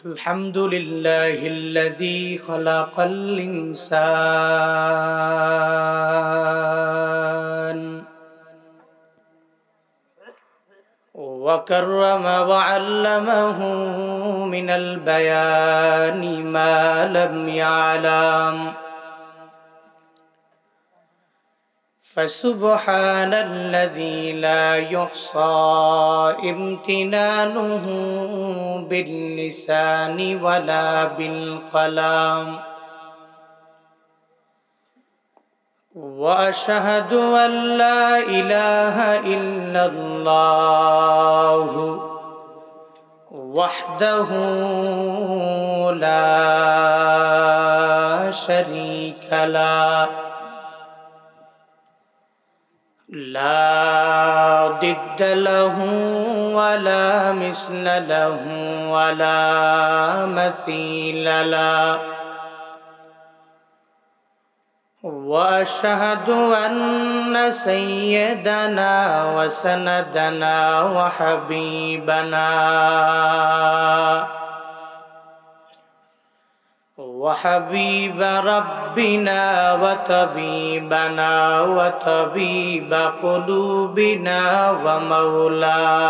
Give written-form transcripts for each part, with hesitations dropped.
الحمد لله الذي خلق الإنسان وكرم وعلمه من البيان ما لم يعلم فسبحان الذي لا يحصى امتنانه باللسان ولا بالقلم وأشهد أن لا إله إلا الله وحده لا شريك له لا ضد له ولا مثل له ولا مثيل له وأشهد أن سيدنا وسندنا وحبيب ربنا وطبيبنا وطبيب قلوبنا ومولانا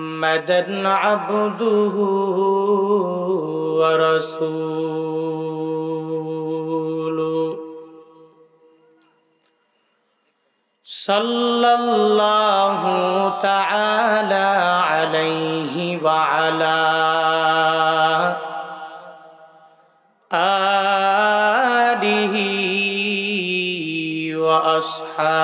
محمدا عبده ورسوله صلى الله تعالى عليه وعلى آله وأصحابه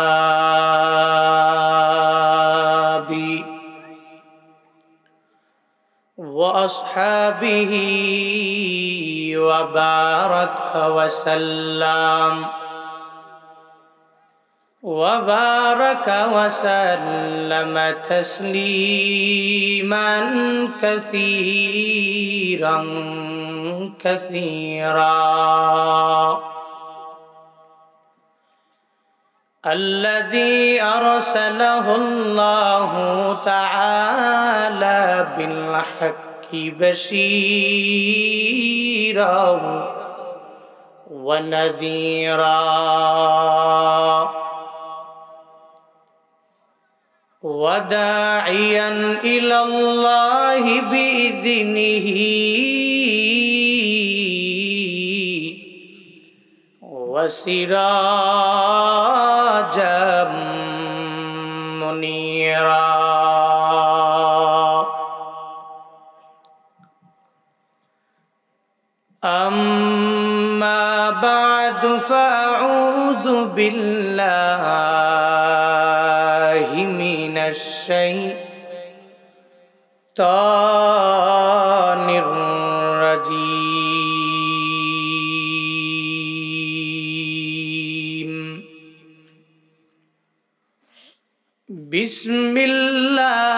وبارك وسلم تسليما كثيرا الذي أرسله الله تعالى بالحق بشيرا ونذيرا وداعيا إلى الله بإذنه وسراجا منيرا أما بعد فأعوذ بالله من الشيطان الرجيم بسم الله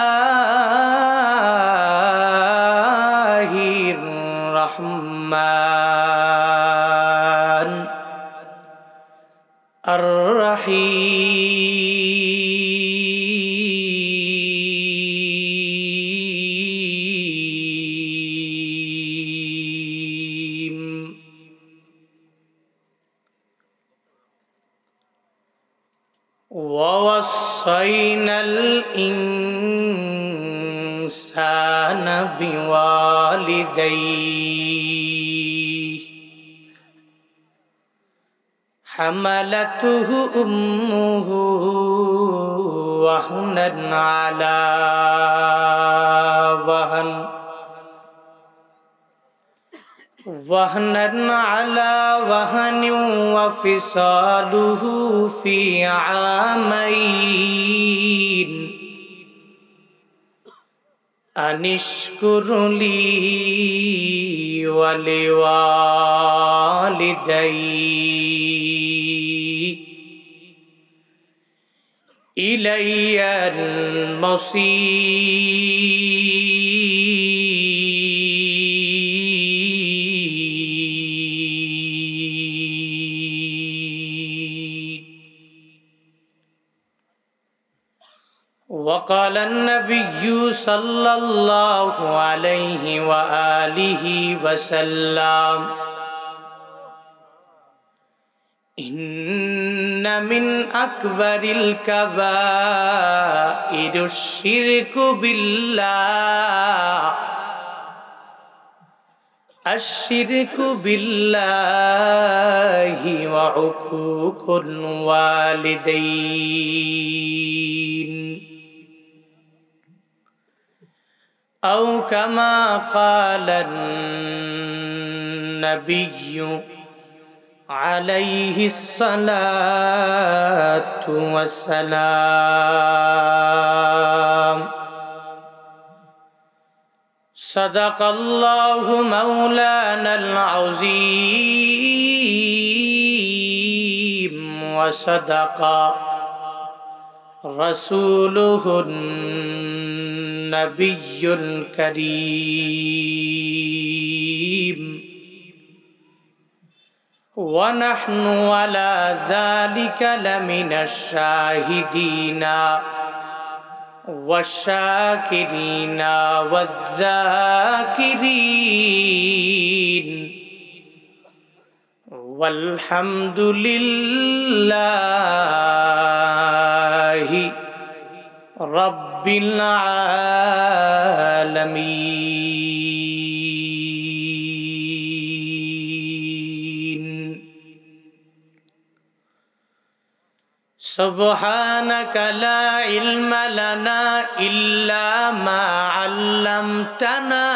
الرحمن الرحيم ووصينا الإنسان بوالديه حملته أمه وهنا على وهن وفصاله في عامين أن اشكر لي ولوالديك إلي المصير وقال النبي صلى الله عليه وآله وسلم إن من أكبر الكبائر الشرك بالله وعقوق الوالدين أو كما قال النبي عليه الصلاة والسلام صدق الله مولانا العظيم وصدق رسوله النبي الكريم ونحن على ذلك لمن الشاهدين والشاكرين والذاكرين والحمد لله رب العالمين. سبحانك لا علم لنا إلا ما علمتنا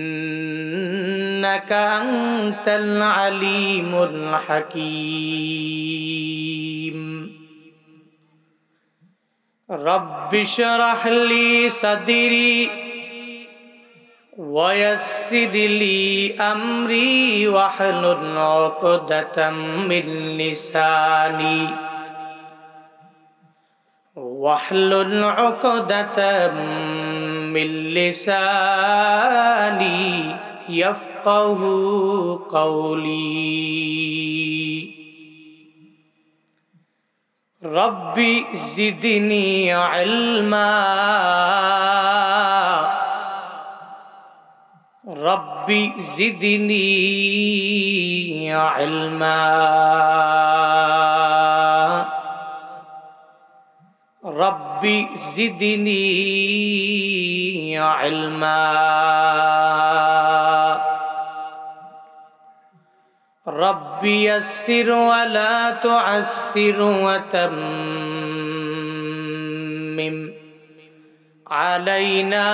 إنك أنت العليم الحكيم. رب اشرح لي صدري ويسر لي أمري واحلل عقدة من لساني يفقه قولي. ربي زدني علما ربي زدني علما ربي زدني علما ربي يسر ولا تعسر وتمم علينا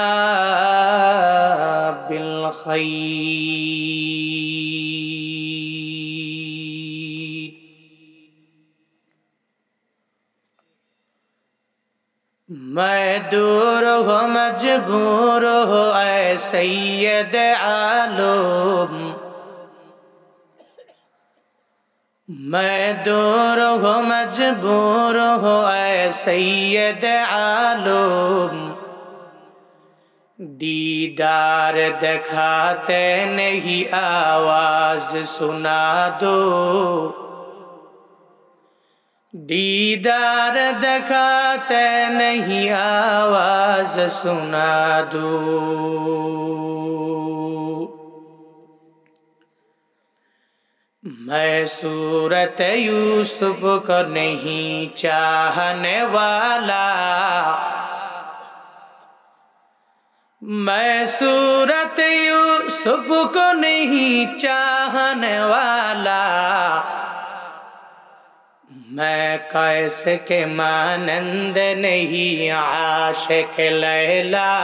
بالخير. میں دور ہو مجبور ہو اے سید عالم، میں دور ہو مجبور ہو اے سید عالم، دیدار دکھاتے نہیں آواز سنا دو، دیدار دکھاتے نہیں آواز سنا دو. میں صورت یوسف کو نہیں چاہنے والا، میں صورت یوسف کو نہیں چاہنے والا، میں قیس کے مانند نہیں عاشق لیلا،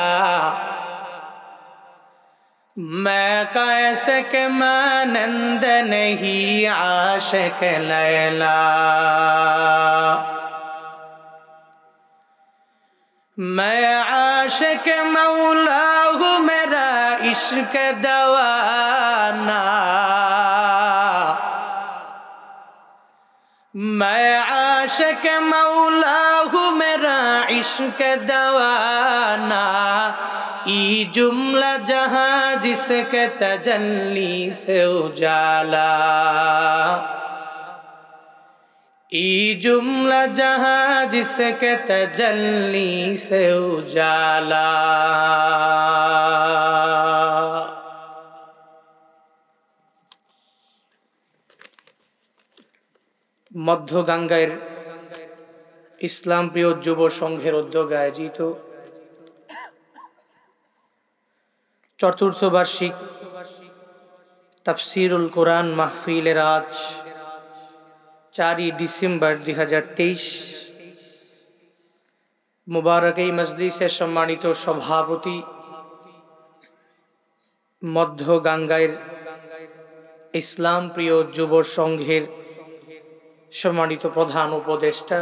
میں قیس کے مانند نہیں عاشق لیلا، میں عاشق مولا ہوں میرا عشق دوانا، میں عاشق مولا ہوں میرا عشق دوانا، ای جملہ جہاں جس کے تجلی سے اجالا، ई जुमला जहां जिसके तजल्ली से उजाला। মধ্য গাঙ্গার ইসলাম প্রিয় যুব সংঘের উদ্যোগে আয়োজিত চতুর্থ বার্ষিক তাফসিরুল কোরআন মাহফিলের আজ 4 ডিসেম্বর 2023 মুবারক এই মজলিসের সম্মানিত সভাপতি, মধ্য গাঙ্গার ইসলাম প্রিয় যুব সংঘের সম্মানিত প্রধান উপদেষ্টা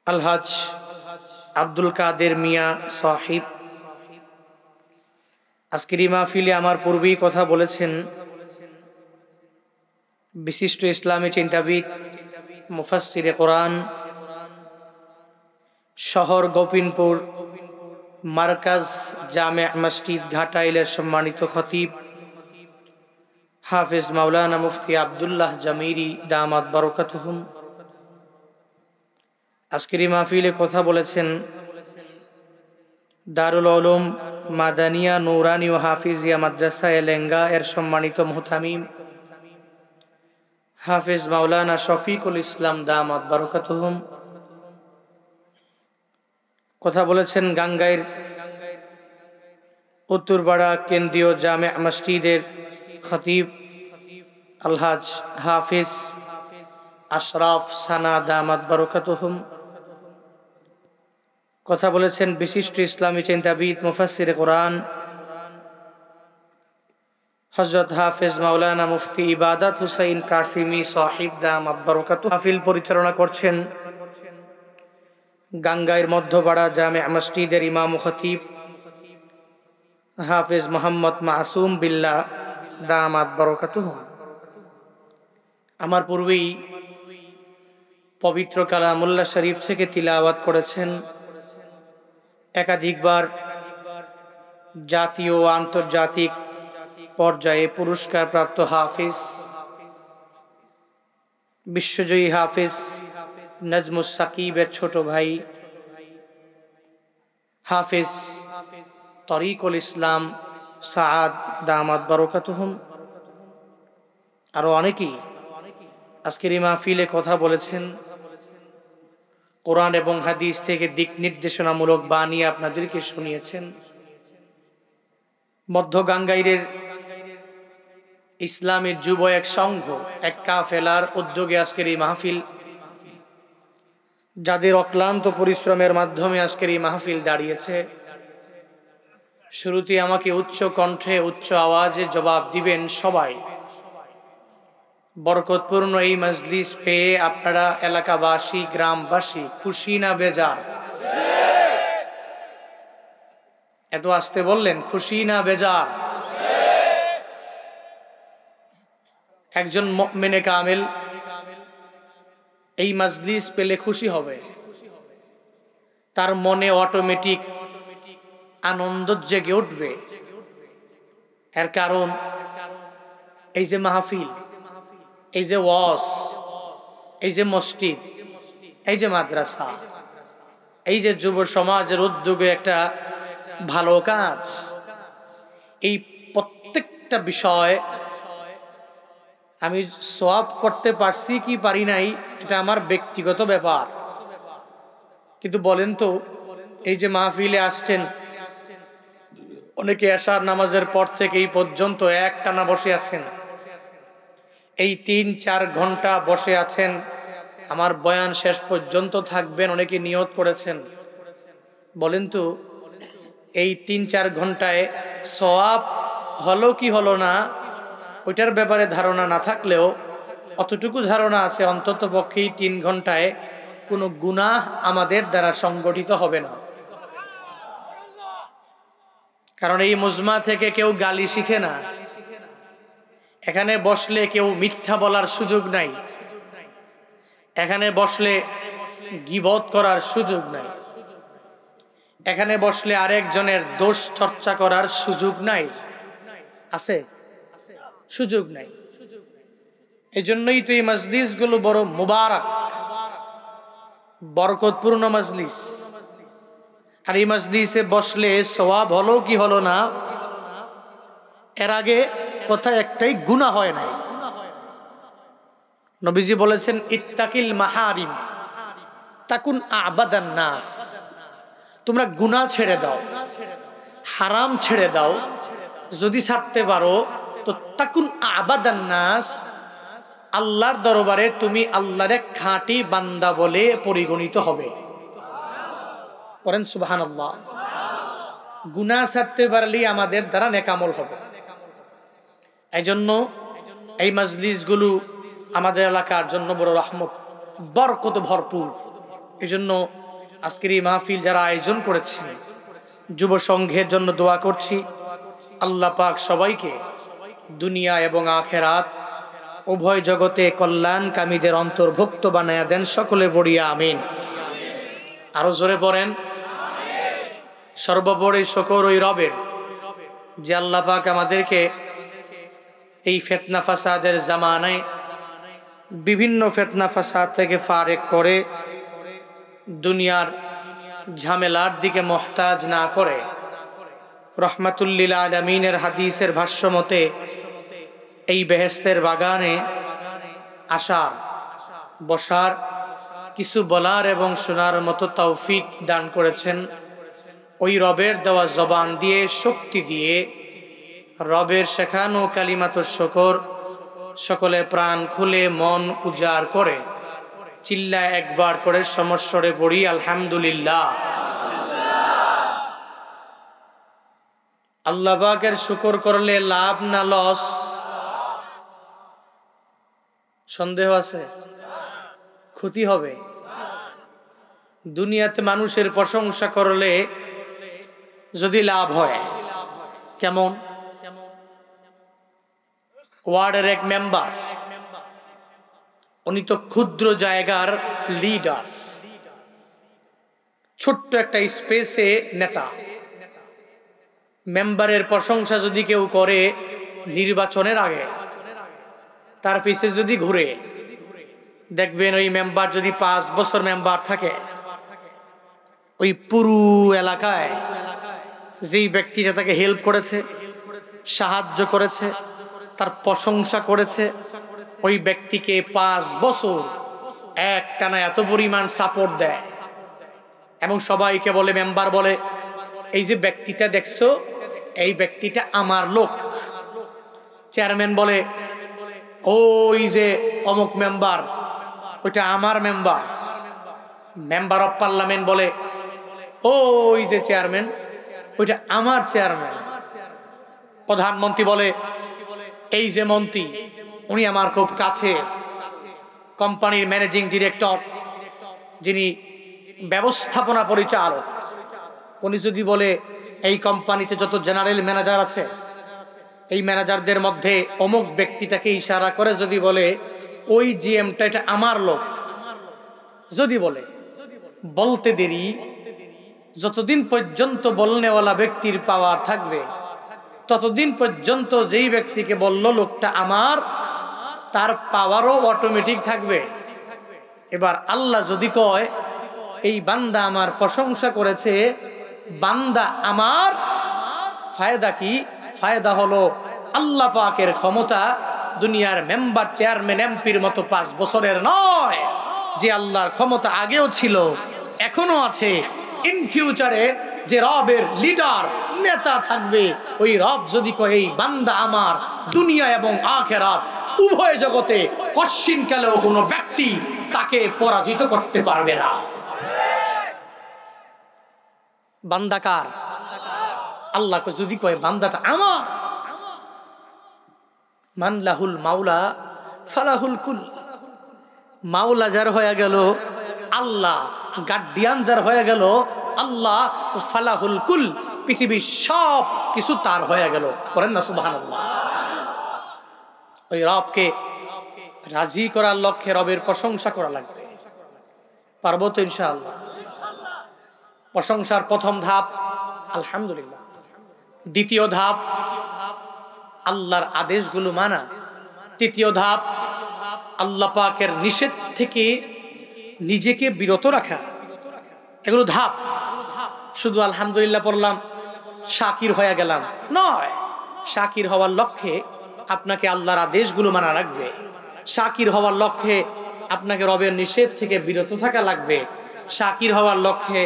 আলহাজ আব্দুল কাদের মিয়া সাহিব, আজকের এই মাহফিলে আমার পূর্বেই কথা বলেছেন বিশিষ্ট ইসলামী চিন্তাবিদ, মুফাসসিরে কোরআন, শহর গোপিনপুর মার্কাজ জামে মসজিদ ঘাটাইলের সম্মানিত খতিব হাফেজ মাওলানা মুফতি আব্দুল্লাহ জামিরি দামাত বারাকাতুহুম। আজকের এই মাহফিলে কথা বলেছেন দারুল উলুম মাদানিয়া নূরানী ও হাফিজিয়া মাদ্রাসা এলেঙ্গা এর সম্মানিত মুহতামিম হাফেজ মাওলানা শফিকুল ইসলাম দামাত বারাকাতুহুম। কথা বলেছেন গাঙ্গাইর উত্তরপাড়া কেন্দ্রীয় জামে মসজিদের খতিব আলহাজ হাফিজ আশরাফ সানা দামাত বারাকাতুহুম। কথা বলেছেন বিশিষ্ট ইসলামী চিন্তাবিদ, মুফাসসিরে কোরআন হযরত হাফেজ মাওলানা মুফতি ইবাদত হুসাইন কাসিমি সাহিব দামাত বারাকাতুহু। মাহফিল পরিচালনা করছেন গাঙ্গাইর মধ্যপাড়া জামে মসজিদের ইমাম ও খতিব হাফেজ মোহাম্মদ মাসুম বিল্লাহ দামাত বারাকাতুহু। আমার পূর্বেই পবিত্র কালামুল্লাহ শরীফ থেকে তিলাওয়াত করেছেন একাধিকবার জাতীয় ও আন্তর্জাতিক পর্যায়ে পুরস্কার প্রাপ্ত হাফিজ, বিশ্বজয়ী হাফিজ নজমুস সাকিবের ছোট ভাই হাফিজ তরিকুল ইসলাম সাআদ দামাত বারাকাতুহুম। আরো অনেকেই আজকের এই মাহফিলে কথা বলেছেন, কোরআন এবং হাদিস থেকে দিক নির্দেশনামূলক বাণী আপনাদেরকে শুনিয়েছেন। মধ্য গাঙ্গাইরের ইসলামের যুব এক সংঘ, এক কাফেলার উদ্যোগে আজকের এই মাহফিল, যাদের অক্লান্ত পরিশ্রমের মাধ্যমে আজকের এই মাহফিল দাঁড়িয়েছে। শুরুতে আমাকে উচ্চ কণ্ঠে উচ্চ আওয়াজে জবাব দিবেন সবাই। বরকতপূর্ণ এই মজলিস পেয়ে আপনারা এলাকাবাসী, গ্রামবাসী খুশি না বেজার? এত আসতে বললেন, খুশি না বেজার? একজন মুমিনে কামিল এই মজলিস পেলে খুশি হবে, তার মনে অটোমেটিক আনন্দ জেগে উঠবে। এর কারণ এই যে মাহফিল, এই যে ওয়াজ, এই যে মসজিদ, এই যে মাদ্রাসা, এই যে যুব সমাজের উদ্যোগে একটা ভালো কাজ, এই প্রত্যেকটা বিষয় আমি সওয়াব করতে পারছি কি পারি নাই এটা আমার ব্যক্তিগত ব্যাপার। কিন্তু বলেন তো, এই যে মাহফিলে আসছেন, অনেকে এশার নামাজের পর থেকে এই পর্যন্ত একটানা বসে আছেন, এই ৩-৪ ঘন্টা বসে আছেন, আমার বয়ান শেষ পর্যন্ত থাকবেন, অনেকে নিয়ত করেছেন। বলেন তো, এই ৩-৪ ঘন্টায় সওয়াব হলো কি হলো না ওইটার ব্যাপারে ধারণা না থাকলেও অতটুকু ধারণা আছে অন্তত পক্ষেই ৩ ঘন্টায় কোনো গুনাহ আমাদের দ্বারা সংগঠিত হবে না। কারণ এই মুজমা থেকে কেউ গালি শিখে না, এখানে বসলে কেউ মিথ্যা বলার সুযোগ নাই, এখানে বসলে গীবত করার সুযোগ নাই, এখানে বসলে আরেকজনের দোষ চর্চা করার সুযোগ নাই। আছে? সুযোগ নাই। এই জন্যই তো এই মজলিসগুলো বড় মুবারক, বরকতপূর্ণ মজলিস। আর এই মজলিসে বসলে সওয়াব হলো কি হলো না, এর আগে কথা একটাই, গুনাহ হয় নাই। নবীজি বলেছেন ইত্তাকিল মাহারিম তাকুন আবাদান নাস, তোমরা গুনাহ ছেড়ে দাও, হারাম ছেড়ে দাও, যদি ছাড়তে পারো তো তাকুন আবাদান নাস, আল্লাহর দরবারে তুমি আল্লাহর খাঁটি বান্দা বলে পরিগণিত হবে। বলেন সুবহানাল্লাহ। গুনাহ ছাড়তে পারলেই আমাদের দ্বারা নেকামল হবে। এই জন্য এই মজলিসগুলো আমাদের এলাকার জন্য বড় রহমত, বরকত ভরপুর। এই জন্য আজকের এই মাহফিল যারা আয়োজন করেছেন, যুব সংঘের জন্য দোয়া করছি, আল্লাহ পাক সবাইকে দুনিয়া এবং আখেরাত উভয় জগতে কল্যাণকামীদের অন্তর্ভুক্ত বানায়া দেন, সকলে পড়িয়া আমিন। আরো জোরে পড়েন। সর্বোপরি শুকর ওই রবের যে আল্লাহ পাক আমাদেরকে এই ফিতনা ফাসাদের জামানায় বিভিন্ন ফিতনা ফাসাদ থেকে ফারেক করে দুনিয়ার ঝামেলার দিকে মুহতাজ না করে রহমাতুল লিল আলামিনের হাদিসের ভাষ্য মতে এই বেহেশতের বাগানে আসার, বসার, কিছু বলার এবং শোনার মতো তৌফিক দান করেছেন। ওই রবের দেওয়া জবান দিয়ে, শক্তি দিয়ে, রবের শেখানো কালিমাতুশ শুকর সকলে প্রাণ খুলে মন উজাড় করে চিল্লায় একবার করে সমস্বরে পড়ি আলহামদুলিল্লাহ। আল্লাহ পাকের শুকর করলে লাভ না লস? সন্দেহ আছে? ক্ষতি হবে। দুনিয়াতে মানুষের প্রশংসা করলে যদি লাভ হয়, কেমন? ওয়ার্ডের এক মেম্বার, উনি তো ক্ষুদ্র জায়গার লিডার, ছোট্ট একটা স্পেসে নেতা। মেম্বারের প্রশংসা যদি কেউ করে নির্বাচনের আগে, তার পিছে যদি ঘুরে, দেখবেন ওই মেম্বার যদি 5 বছর মেম্বার থাকে, ওই পুরো এলাকায় যেই ব্যক্তিটা তাকে হেল্প করেছে, সাহায্য করেছে, তার প্রশংসা করেছে, ওই ব্যক্তিকে 5 বছর একটানা এত পরিমাণ সাপোর্ট দেয় এবং সবাইকে বলে, মেম্বার বলে, এই যে ব্যক্তিটা দেখছো, এই ব্যক্তিটা আমার লোক। চেয়ারম্যান বলে, ওই যে অমুক মেম্বার, ওইটা আমার মেম্বার। মেম্বার অফ পার্লামেন্ট বলে, ওই যে চেয়ারম্যান, ওইটা আমার চেয়ারম্যান। প্রধানমন্ত্রী বলে, এই যে মন্ত্রী, উনি আমার খুব কাছে। কোম্পানির ম্যানেজিং ডিরেক্টর, যিনি ব্যবস্থাপনা পরিচালক, উনি যদি বলে, এই কোম্পানিতে যত জেনারেল ম্যানেজার আছে, এই ম্যানেজারদের মধ্যে অমুক ব্যক্তিটাকে ইশারা করে যদি বলে, ওই জিএমটা এটা আমার লোক, যদি বলে, বলতে দেরি, যতদিন পর্যন্ত বলনেওয়ালা ব্যক্তির পাওয়ার থাকবে, ততদিন পর্যন্ত যেই ব্যক্তিকে বলল লোকটা আমার, তার পাওয়ারও অটোমেটিক থাকবে। এবার আল্লাহ যদি কয়, এই বান্দা আমার প্রশংসা করেছে, বান্দা আমার, ফায়দা কি? ফায়দা হলো আল্লাহ পাকের ক্ষমতা দুনিয়ার মেম্বার, চেয়ারম্যান, এমপির মতো 5 বছরের নয়, যে আল্লাহর ক্ষমতা আগেও ছিল, এখনো আছে, ইন ফিউচারে যে রবের লিডার, নেতা থাকবে, ওই রব যদি কয় এই বান্দা আমার, দুনিয়া এবং আখিরাত উভয় জগতে কশ্চিনকালেও কোনো ব্যক্তি তাকে পরাজিত করতে পারবে না। বান্দা কার? আল্লাহকে যদি কয় বান্দাটা আমার, মান লাহুল মাওলা ফালাহুল কুল। মাওলা যার হয়ে গেল আল্লাহ, গার্ডিয়ান যার হয়ে গেল আল্লাহ, তো ফালাহুল কুল, পৃথিবীর সব কিছু তার হয়ে গেল। করেন না সুবহানাল্লাহ। ওই রবকে রাজি করার লক্ষ্যে রবের প্রশংসা করা লাগবে। পারবো তো ইনশাআল্লাহ? প্রশংসার প্রথম ধাপ আলহামদুলিল্লাহ, দ্বিতীয় ধাপ আল্লাহর আদেশগুলো মানা, তৃতীয় ধাপ আল্লাহ পাকের নিষেধ থেকে নিজেকে বিরত রাখা, এগুলো ধাপ। শুধু আলহামদুলিল্লাহ পড়লাম শাকির হয়ে গেলাম নয়। শাকির হওয়ার লক্ষ্যে আপনাকে আল্লাহর আদেশগুলো মানা লাগবে। শাকির হওয়ার লক্ষ্যে আপনাকে রবের নিষেধ থেকে বিরত থাকা লাগবে। শাকির হওয়ার লক্ষ্যে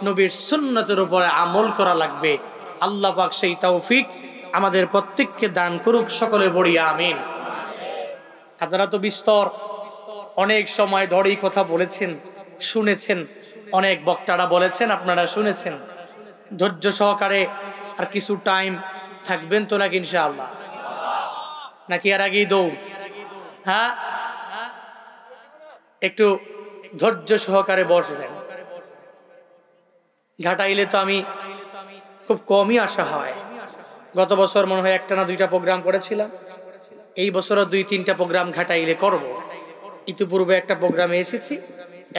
নবীর সুন্নতের উপরে আমল করা লাগবে। আল্লাহ পাক সেই তৌফিক আমাদের প্রত্যেককে দান করুক, সকলে বলি আমিন। আপনারা তো বিস্তর অনেক সময় ধরেই কথা বলেছেন, শুনেছেন, অনেক বক্তারা বলেছেন, আপনারা শুনেছেন। ধৈর্য সহকারে আর কিছু টাইম থাকবেন তো নাকি ইনশাআল্লাহ? নাকি আর আগেই দৌড়? হ্যাঁ, একটু ধৈর্য সহকারে বসবেন। ঘাটাইলে তো আমি খুব কমই আসা হয়। গত বছর মনে হয় একটা না দুইটা প্রোগ্রাম করেছিলাম। এই বছরও 2-3টা প্রোগ্রাম ঘাটাইলে করব। ইতিপূর্বে একটা প্রোগ্রামে এসেছি,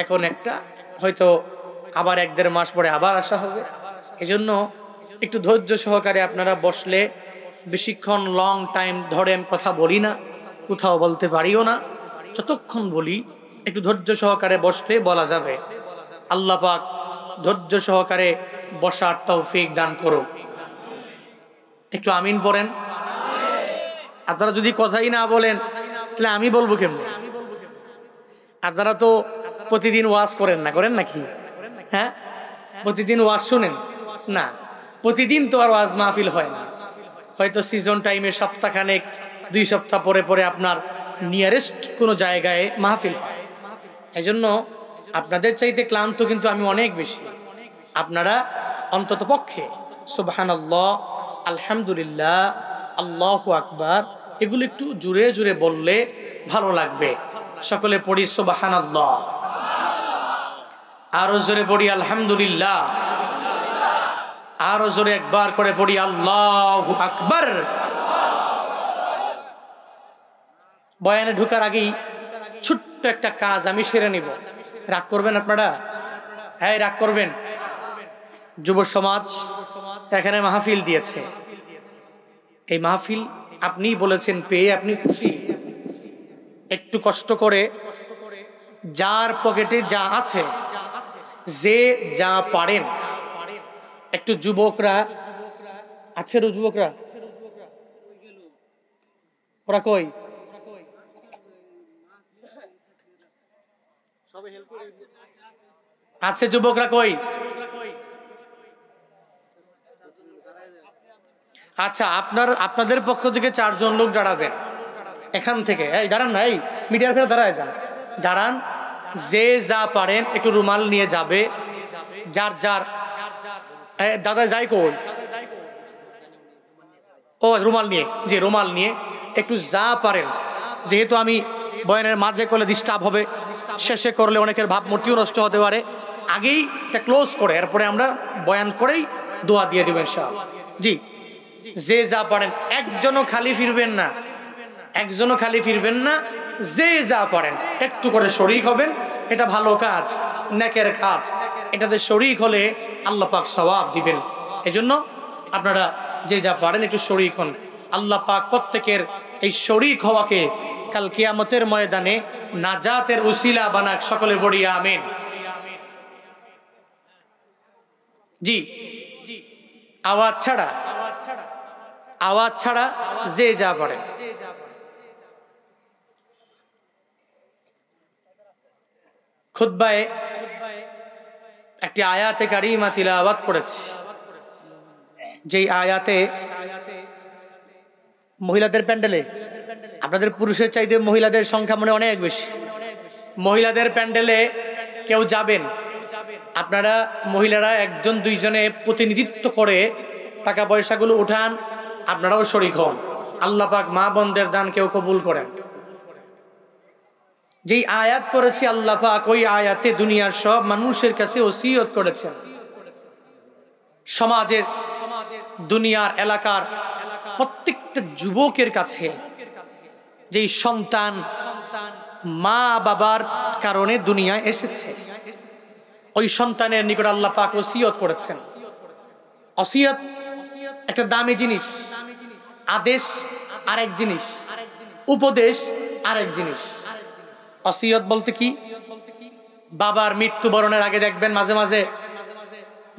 এখন একটা, হয়তো আবার 1-1.5 মাস পরে আবার আসা হবে। এজন্য একটু ধৈর্য সহকারে আপনারা বসলে, বেশিক্ষণ লং টাইম ধরে আমি কথা বলি না, কোথাও বলতে পারিও না। যতক্ষণ বলি একটু ধৈর্য সহকারে বসলে বলা যাবে। আল্লাহ পাক ধৈর্য সহকারে বসার তৌফিক দান করুন। একটু আমিন পড়েন। আপনারা যদি কথাই না বলেন তাহলে আমি বলবো কেমন? আপনারা তো প্রতিদিন ওয়াজ করেন না, করেন নাকি? হ্যাঁ, প্রতিদিন ওয়াজ শুনেন না? প্রতিদিন তো আর ওয়াজ মাহফিল হয় না। হয়তো সিজন টাইমে সপ্তাহখানেক 2 সপ্তাহ পরে পরে আপনার নিয়ারেস্ট কোনো জায়গায় মাহফিল হয়। এই জন্য আপনাদের চাইতে ক্লান্ত কিন্তু আমি অনেক বেশি। আপনারা অন্তত পক্ষে সুবহানাল্লাহ, আলহামদুলিল্লাহ, আল্লাহু আকবার এগুলো একটু জুড়ে জুড়ে বললে ভালো লাগবে। সকলে পড়ি সুবহানাল্লাহ, আরো জোরে পড়ি আলহামদুলিল্লাহ, আরো জোরে একবার করে পড়ি আল্লাহু আকবার। বয়ানে ঢোকার আগেই ছোট্ট একটা কাজ আমি সেরে নিব। রাগ করবেন আপনারা? হ্যাঁ, রাগ করবেন? যুব সমাজ এখানে মাহফিল দিয়েছে। এই মাহফিল আপনি বলেছেন পেয়ে আপনি খুশি। একটু কষ্ট করে যার পকেটে যা আছে, যে যা পারেন, একটু যুবকরা আছে, যুবকরা ওরা কই? আছে যুবকরা কই? আচ্ছা, আপনাদের পক্ষ থেকে 4 জন লোক দাঁড়াবেন এখান থেকে। এই দাঁড়ান না, এই মিডিয়ার ফেলে দাঁড়ায় যান, দাঁড়ান। যে যা পারেন একটু রুমাল নিয়ে যাবে, যার যার। দাদা যাই কই? ও রুমাল নিয়ে, যে রুমাল নিয়ে একটু যা পারেন। যেহেতু আমি বয়ানের মাঝে করলে ডিস্টার্ব হবে, শেষে করলে অনেকের ভাবমূর্তিও নষ্ট হতে পারে। আগেই এটা ক্লোজ করে এরপরে আমরা বয়ান করেই দোয়া দিয়ে দেবেন ইনশাআল্লাহ। জি, যে যা পারেন, একজনও খালি ফিরবেন না, একজনও খালি ফিরবেন না। যে যা পারেন একটু করে শরীক হবেন। এটা ভালো কাজ, নেকের কাজ। এটাতে শরীক হলে আল্লাহ পাক সওয়াব দিবেন। এজন্য আপনারা যে যা পারেন একটু শরীক হন। আল্লাহ পাক প্রত্যেকের এই শরীক হওয়াকে কাল কিয়ামতের ময়দানে নাজাতের উসিলা বানাক। সকলে বলি আমিন। জি, আওয়াজ ছাড়া, আওয়াজ ছাড়া যে যা পারে। খুতবায় একটি আয়াতে কারিমা তিলাওয়াত করেছি, যেই আয়াতে মহিলাদের প্যান্ডেলে, আপনাদের পুরুষের চাইতে মহিলাদের সংখ্যা মনে অনেক বেশি। মহিলাদের প্যান্ডেলে কেউ যাবেন, আপনারা মহিলারা 1-2 জনে প্রতিনিধিত্ব করে টাকা পয়সাগুলো উঠান, আপনারাও শরীক হন। আল্লাহ পাক মা বোনদের দান কেউ কবুল করেন। যেই আয়াত পড়েছি আল্লাহ পাক ওই আয়াতে দুনিয়ার সব মানুষের কাছে ওসিয়ত করেছেন। সমাজের, দুনিয়ার, এলাকার প্রত্যেকটা যুবকের কাছে, যেই সন্তান মা বাবার কারণে দুনিয়ায় এসেছে, ওই সন্তানের নিকট আল্লাহ পাক ওসিয়ত করেছেন। ওসিয়ত একটা দামি জিনিস, আদেশ আরেক জিনিস, উপদেশ আরেক জিনিস। ওসিয়ত বলতে কি? বাবার মৃত্যুবরণের আগে দেখবেন মাঝে মাঝে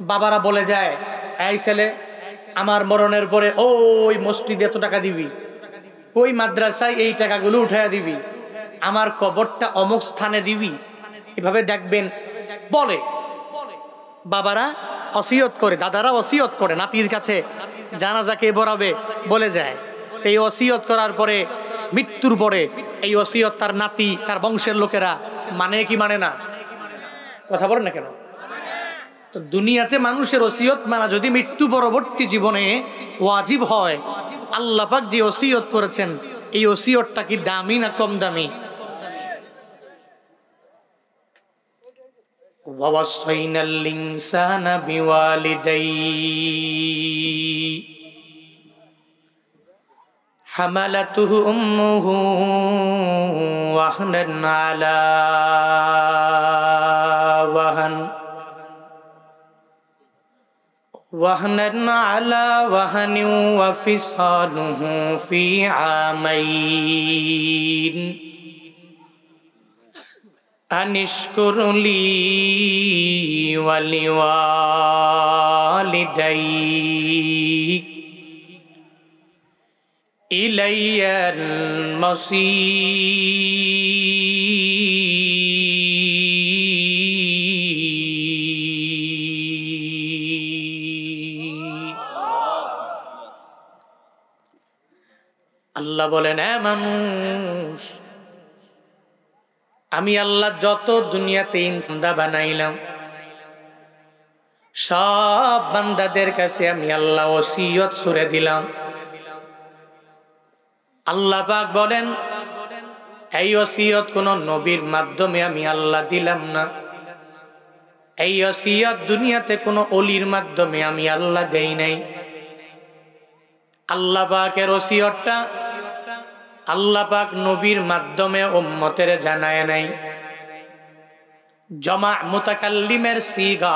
বাবারা বলে যায়, এই ছেলে আমার মরণের পরে ওই মসজিদে এত টাকা দিবি, ওই মাদ্রাসায় এই টাকাগুলো উঠাইয়া দিবি, আমার কবরটা অমুক স্থানে দিবি। এভাবে দেখবেন বলে বাবারা ওসিয়ত করে, দাদারা ওসিয়ত করে নাতির কাছে জানাজাকে বরাবে বলে যায়। তো এই ওসিয়ত করার পরে মৃত্যুর পরে এই ওসিয়ত তার নাতি তার বংশের লোকেরা মানে কি মানে না? কথা বলেন না কেন? তো দুনিয়াতে মানুষের ওসিয়ত মানা যদি মৃত্যু পরবর্তী জীবনে ওয়াজিব হয়, আল্লাহ পাক যে ওসিয়ত করেছেন এই ওসিয়তটা কি দামি না কম দামি? ওয়াসাইনাল ইনসানা বিওয়ালিদাইহি হামালাতুহু উম্মুহু ওয়াহনান আলা ওয়াহান ওয়া ফিসালুহু ফি আমাইন আনিশকুরলি ওয়া লিওয়ালিদাইক ইলাইয়াল মাসীর। আল্লাহ বলেন, মানুষ আমি আল্লাহ যত দুনিয়াতে ইনসান বানাইলাম সব বান্দাদের কাছে আমি আল্লাহ ওসিয়ত সূরা দিলাম। আল্লাহ পাক বলেন, এই ওসিয়ত কোন নবীর মাধ্যমে আমি আল্লাহ দিলাম না, এই ওসিয়ত দুনিয়াতে কোন ওলির মাধ্যমে আমি আল্লাহ দেই নাই। আল্লাহ পাকের ওসিয়তটা আল্লাহ পাক নবীর মাধ্যমে উম্মতের জানায় নাই। জমা মুতাকাল্লিমের সিগা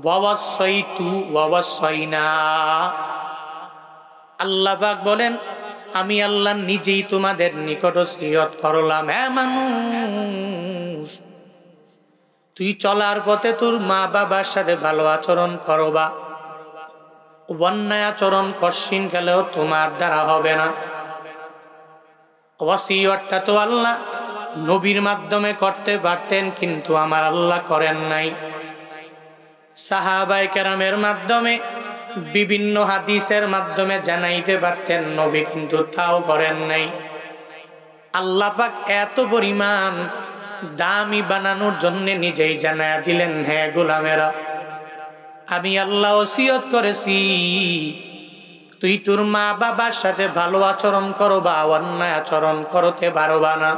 ওয়াসাইতু ওয়াসাইনা। আল্লাহ পাক বলেন, আমি আল্লাহ নিজেই তোমাদের নিকট ওসিয়ত করলাম, মানুষ তুই চলার পথে তোর মা বাবার সাথে ভালো আচরণ করবা, অন্যায় আচরণ কশিন গেলেও তোমার দ্বারা হবে না। ওসিয়তটা তো আল্লাহ নবীর মাধ্যমে করতে পারতেন, কিন্তু আমার আল্লাহ করেন নাই। সাহাবায়ে কেরামের মাধ্যমে বিভিন্ন হাদিসের মাধ্যমে জানাইতে পারতেন নবী, কিন্তু তাও করেন নাই। আল্লাহ পাক এত পরিমাণ দামি বানানোর জন্য নিজেই জানায়া দিলেন, হে গোলামেরা আমি আল্লাহ ওসিয়ত করেছি তুই তোর মা বাবার সাথে ভালো আচরণ করবা, অন্যায় আচরণ করতে পারবা না।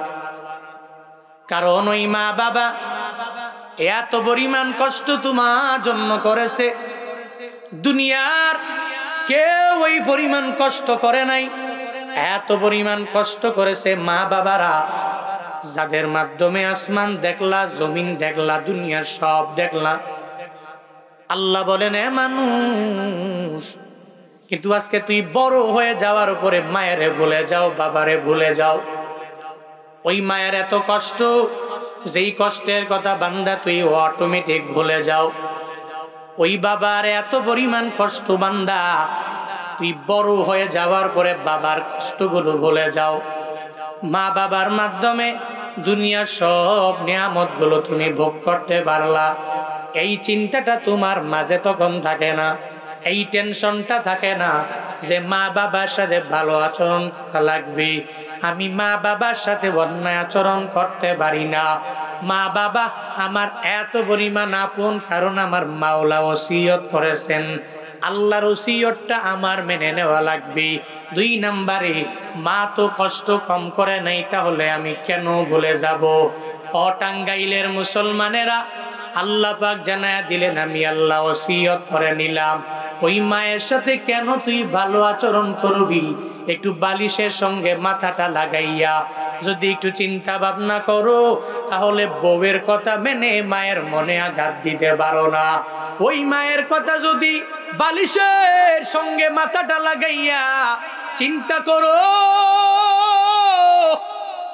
কারণ ওই মা বাবা এত পরিমাণ কষ্ট তোমার জন্য করেছে, দুনিয়ার কেউ ওই পরিমাণ কষ্ট করে নাই। এত পরিমাণ কষ্ট করেছে মা বাবারা, যাদের মাধ্যমে আসমান দেখলা, জমিন দেখলা, দুনিয়ার সব দেখলা। আল্লাহ বলেন, মানুষ কিন্তু আজকে তুই বড় হয়ে যাওয়ার পরে মায়েরে ভুলে যাও, বাবারে ভুলে যাও। ওই মায়ের এত কষ্ট, যেই কষ্টের কথা বান্দা তুই অটোমেটিক ভুলে যাও। ওই বাবার এত পরিমাণ কষ্ট বান্দা তুই বড় হয়ে যাওয়ার পরে বাবার কষ্টগুলো ভুলে যাও। মা বাবার মাধ্যমে দুনিয়ার সব নিয়ামতগুলো তুমি ভোগ করতে পারলা, এই চিন্তাটা তোমার মাঝে তখন থাকে না, এই টেনশনটা থাকে না যে মা বাবার সাথে ভালো আচরণ করা লাগবে, আমি মা বাবার সাথে অন্যায় আচরণ করতে পারি না। মা বাবা আমার এত পরিমাণ আপন, কারণ আমার মাওলা ওসিয়ত করেছেন, আল্লাহর ওসিয়তটা আমার মেনে নেওয়া লাগবে। 2 নম্বরে মা তো কষ্ট কম করে নাই, তাহলে আমি কেন ভুলে যাব? টাঙ্গাইলের মুসলমানেরা আল্লাহ পাক জানায়া দিলেন, আমি আল্লাহ ওসিয়ত করে নিলাম, ওই মায়ের সাথে কেন তুই ভালো আচরণ করবি? একটু বালিশের সঙ্গে মাথাটা লাগাইয়া যদি একটু চিন্তা ভাবনা করো, তাহলে বউয়ের কথা মেনে মায়ের মনে আঘাত দিতে পারো না। ওই মায়ের কথা যদি বালিশের সঙ্গে মাথাটা লাগাইয়া চিন্তা করো,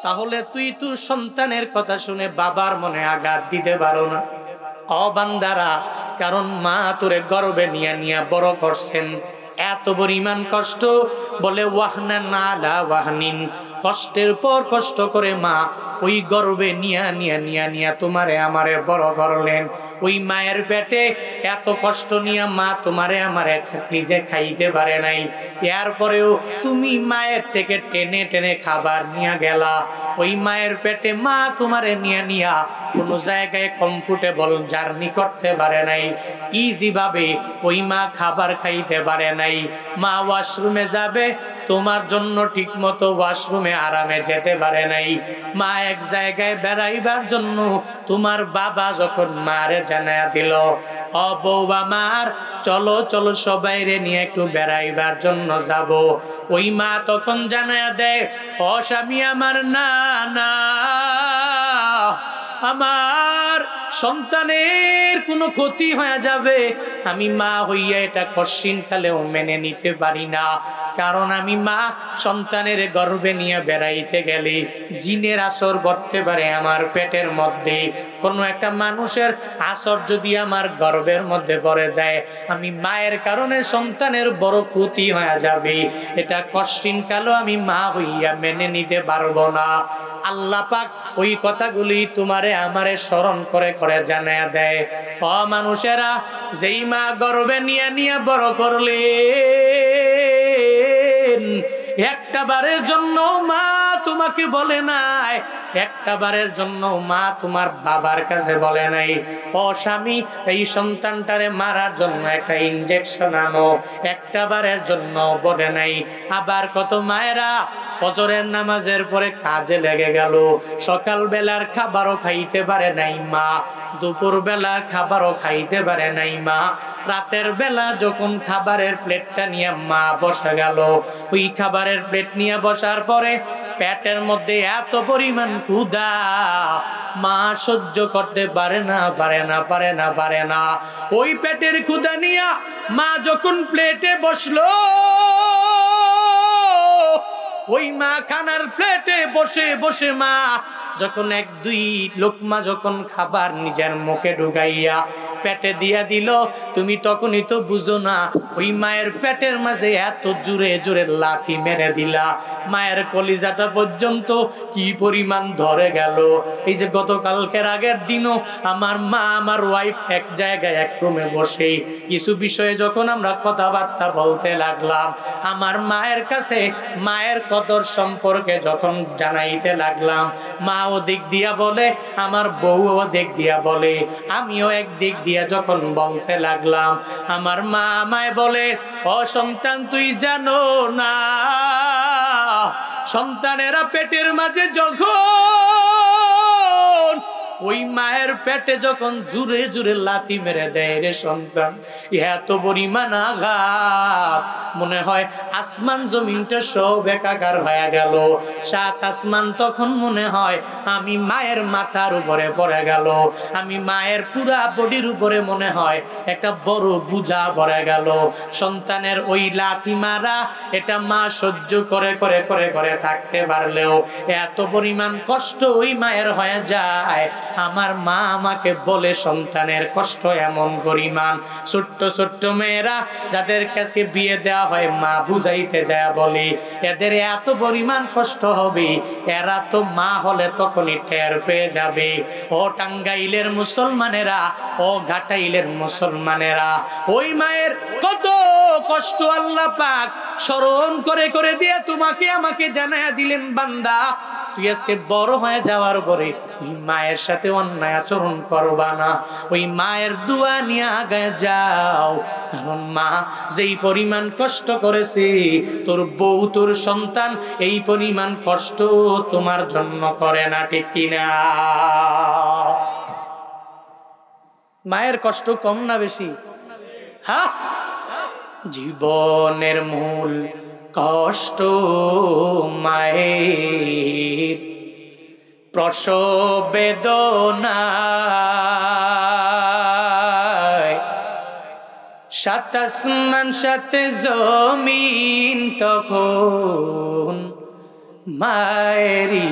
তাহলে তুই তোর সন্তানের কথা শুনে বাবার মনে আঘাত দিতে পারো না? ও বান্দারা, কারণ মা তোরে গর্বে নিয়ে নিয়ে বড় করছেন, এত পরিমাণ কষ্ট, বলে ওয়াহনা নালা ওয়াহনিন, কষ্টের পর কষ্ট করে মা ওই গর্বে নিয়া নিয়া নিয়া নিয়া তোমারে আমারে বড় করলেন। ওই মায়ের পেটে এত কষ্ট নিয়া মা তোমারে আমারে নিজে খাইতে পারে নাই, এরপরেও তুমি মায়ের থেকে টেনে টেনে খাবার নিয়ে গেলা। ওই মায়ের পেটে মা তোমারে নিয়া নিয়া কোনো জায়গায় কমফোর্টেবল জার্নি করতে পারে নাই, ইজি ভাবে ওই মা খাবার খাইতে পারে নাই। মা ওয়াশরুমে যাবে, তোমার জন্য ঠিক মতো ওয়াশরুমে আরামে যেতে পারে নাই। মা এক জায়গায় বেড়াইবার জন্য তোমার বাবা যখন মারে জানায়া দিল, ও বৌবা মার, চলো চলো সবাই রে নিয়ে একটু বেড়াইবার জন্য যাব, ওই মা তখন জানায়া দেয়, ও স্বামী আমার, না না, আমার সন্তানের কোনো ক্ষতি হয়ে যাবে, আমি মা হইয়া এটা কশিন কালেও মেনে নিতে পারি না। কারণ আমি মা সন্তানের গর্ভে নিয়ে বেড়াইতে গেলে জিনের আসর বর্তে পারে আমার পেটের মধ্যে। কোনো একটা মানুষের আসর যদি আমার গর্ভের মধ্যে পড়ে যায়, আমি মায়ের কারণে সন্তানের বড় ক্ষতি হয়ে যাবে, এটা কশিন কালেও আমি মা হইয়া মেনে নিতে পারবো না। আল্লাহ পাক ওই কথাগুলি তোমারে আমারে স্মরণ করে করে জানায়া দেয়, ও মানুষেরা, যেই মা গর্ভে নিয়ে নিয়ে বড় করলেন, একটা বারের জন্য মা তোমাকে বলে নাই, একটা বারের জন্য মা তোমার বাবার কাছে বলে নাই, ও স্বামী, এই সন্তানটারে মারার জন্য একটা ইনজেকশন আনো, একটা বারের জন্য বলে নাই। আবার কত মায়েরা ফজরের নামাজের পরে কাজে লেগে গেল, সকাল বেলার খাবারও খাইতে পারে নাই মা, দুপুর বেলার খাবারও খাইতে পারে নাই মা, রাতের বেলা যখন খাবারের প্লেটটা নিয়ে মা বসে গেল, ওই খাবারের প্লেট নিয়ে বসার পরে পেটের মধ্যে এত পরিমাণ ক্ষুধা, মা সহ্য করতে পারে না পারে না পারে না পারে না। ওই পেটের ক্ষুধা নিয়ে মা যখন প্লেটে বসলো, ওই মা খানার প্লেটে বসে বসে মা যখন এক দুই লোকমা যখন খাবার নিজের মুখে ঢুকাইয়া পেটে দিয়া দিল, তুমি তখনই তো বুঝো না ওই মায়ের পেটের মাঝে এত জোরে জোরে লাথি মেরে দিলা, মায়ের কলিজাটা পর্যন্ত কি পরিমাণ ধরে গেল। এই যে গতকালকের আগের দিনও আমার মা, আমার ওয়াইফ এক জায়গায় এক রুমে বসে কিছু বিষয়ে যখন আমরা কথাবার্তা বলতে লাগলাম, আমার মায়ের কাছে মায়ের কদর সম্পর্কে যখন জানাইতে লাগলাম, মা ও দিক দিয়া বলে, আমার বউ ও দিক দিয়া বলে, আমিও এক দিক দিয়া যখন বলতে লাগলাম, আমার মা আমায় বলে, ও সন্তান, তুই জানো না, সন্তানেরা পেটের মাঝে যখন ওই মায়ের পেটে যখন জুড়ে জুড়ে লাথি মেরে দেয় রে সন্তান, এত পরিমাণ আঘাত, মনে হয় আসমান জমিনটা সব একাকার হয়ে গেল, সাত আসমান তখন মনে হয় আমি মায়ের মাথার উপরে পড়ে গেল, আমি মায়ের পুরা বডির উপরে মনে হয় একটা বড় বোঝা পড়ে গেল। সন্তানের ওই লাথি মারা এটা মা সহ্য করে করে করে করে থাকতে পারলেও এত পরিমাণ কষ্ট ওই মায়ের হয়ে যায়। আমার মা আমাকে বলে, সন্তানের কষ্ট এমন পরিমাণ, ছোট্ট ছোট্ট মেয়েরা যাদের কাছে বিয়ে দেওয়া হয়, মা বুঝাইতে যায় বলে, এদের এত পরিমাণ কষ্ট হবে, এরা তো মা হলে তখনই টের পেয়ে যাবে। ও টাঙ্গাইলের মুসলমানেরা, ও ঘাটাইলের মুসলমানেরা, ওই মায়ের কত কষ্ট আল্লাহ পাক স্মরণ করে করে দিয়ে তোমাকে আমাকে জানায়া দিলেন, বান্দা, তুই আজকে বড় হয়ে যাওয়ার পরে ওই মায়ের সাথে অন্যায় আচরণ করবা না, ওই মায়ের দোয়া নিয়ে আগায় যাও। কারণ মা যেই পরিমাণ কষ্ট করেছে, তোর বউ তোর সন্তান এই পরিমাণ কষ্ট তোমার জন্য করে না, ঠিক কিনা? মায়ের কষ্ট কম না বেশি? হ্যাঁ, জীবনের মূল কষ্ট মায়ের, প্রসব বেদনায়, সাত আসমান সাথে জমিন তখন মায়েরি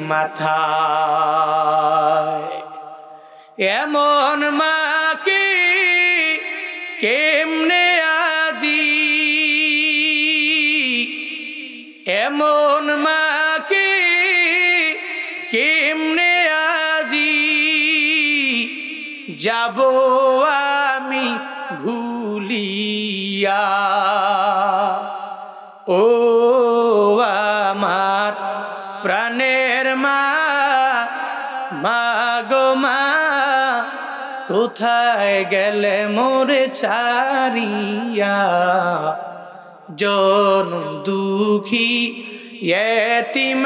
মাথায়। এমন মাকে কেমনে আজি, এমন মাকে কেমনে আজি যাব আমি ভুলিয়া। ও আমার প্রাণের মা, মা গো মা, কোথায় গেলে মোরে ছাড়িয়া। জনম দুঃখী এতিম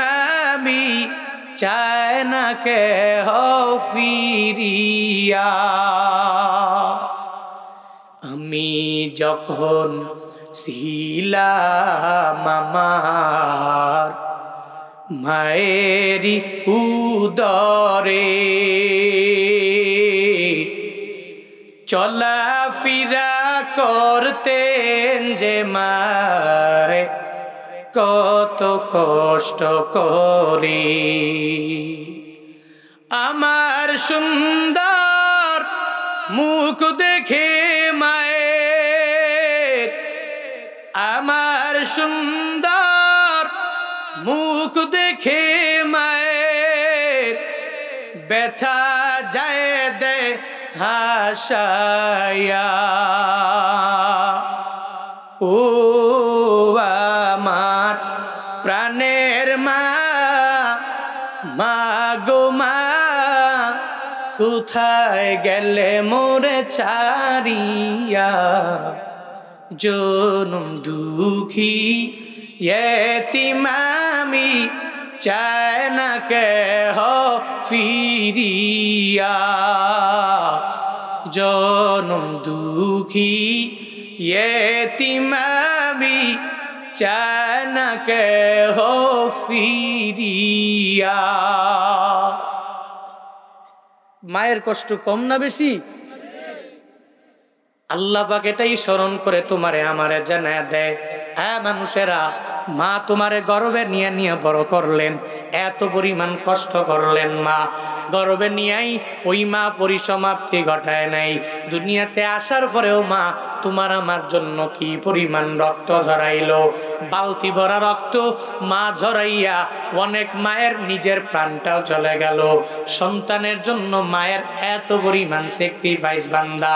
আমি, চায় না কেহ ফিরিয়া। আমি যখন ছিলাম আমার মায়েরি উদরে, চলাফেরা করতেন যে মায় কত কষ্ট করে। আমার সুন্দর মুখ দেখে মায়ের, আমার সুন্দর মুখ দেখে মায়ের ব্যথা যায় দে হাসায়া। ও আমার প্রাণের মা, মা গো মা, কোথায় গেলে মোরে ছাড়িয়া। জনম দুঃখী এতিম আমি, চায় না কেহ ফিরিয়া। জনম দুঃখী এতিম আমি, চায় না কেহ ফিরিয়া। মায়ের কষ্ট কম না বেশি? আল্লাহ পাক এটাই স্মরণ করে তোমারে আমারে জানায় দেয়, হ্যাঁ মানুষেরা, মা তোমারে গর্বে নিয়ে নিয়ে বড় করলেন, এত পরিমাণ কষ্ট করলেন মা। গর্বে নিয়েই ওই মা পরিসমাপ্তি ঘটায় নাই। দুনিয়াতে আসার পরেও মা তোমার আমার জন্য কি পরিমাণ রক্ত ঝরাইলো, বালতি ভরা রক্ত মা ঝরাইয়া অনেক মায়ের নিজের প্রাণটাও চলে গেল। সন্তানের জন্য মায়ের এত পরিমাণ স্যাক্রিফাইস বান্দা।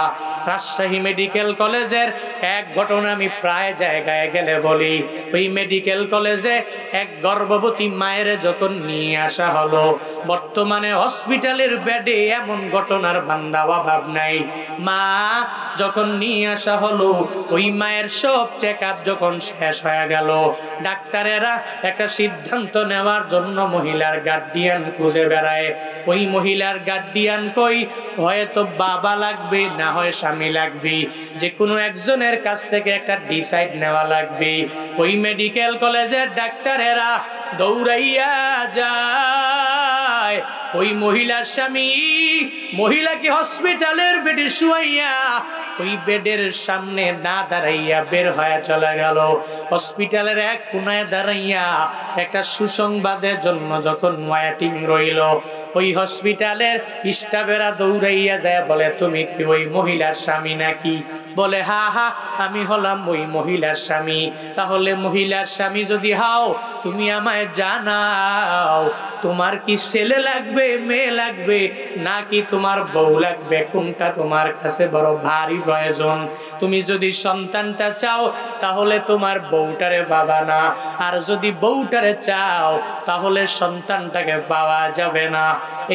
রাজশাহী মেডিকেল কলেজের এক ঘটনা আমি প্রায় জায়গায় গেলে বলি। ওই মেডিকেল কলেজে এক গর্ভবতী মায়ের যখন নিয়ে আসা হলো, বর্তমানে হসপিটালের বেডে এমন ঘটনার বান্দা অভাব নাই। মা যখন নিয়ে আসা হলো, ওই মায়ের সব চেক আপ যখন শেষ হয়ে গেল, ডাক্তারেরা একটা সিদ্ধান্ত নেওয়ার জন্য মহিলার গার্ডিয়ান খুঁজে বেড়ায়। ওই মহিলার গার্ডিয়ান কই, হয়তো বাবা লাগবে, না হয় স্বামী লাগবে, যে কোনো একজনের কাছ থেকে একটা ডিসাইড নেওয়া লাগবে। ওই মেডিকেল কলেজের ডাক্তারেরা দৌড়াইয়া যায় ওই মহিলার স্বামী, মহিলাকে হসপিটালের বেডে শুয়াইয়া ওই বেডের সামনে না দাঁড়াইয়া বের হয়ে চলে গেল। হসপিটালের এক কোনায় দাঁড়াইয়া একটা সুসংবাদের জন্য যখন ওয়েটিং রইল, ওই হসপিটালের স্টাফেরা দৌড়াইয়া যায়, বলে তুমি কি ওই মহিলার স্বামী নাকি? বলে হা হা, আমি হলাম ওই মহিলার স্বামী। তাহলে মহিলার স্বামী যদি হও, তুমি আমায় জানাও, তোমার কি ছেলে লাগবে, মেয়ে লাগবে, নাকি তোমার বউ লাগবে? কোনটা তোমার কাছে বড় ভারী প্রয়োজন? তুমি যদি সন্তানটা চাও, তাহলে তোমার বউটারে বাবা না, আর যদি বউটারে চাও, তাহলে সন্তানটাকে পাওয়া যাবে না।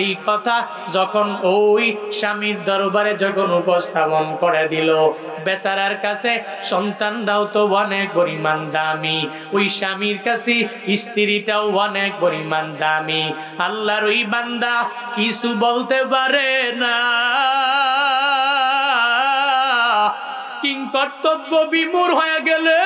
এই কথা যখন ওই স্বামীর দরবারে যখন উপস্থাপন করে দিল, বেচারার কাছে সন্তানটাও তো অনেক পরিমাণ দামি, ওই স্বামীর কাছে স্ত্রীটাও অনেক পরিমাণ দামি। আল্লাহর ওই বান্দা কিছু বলতে পারে না, কিংকর্তব্য বিমূঢ় হয়ে গেলেন,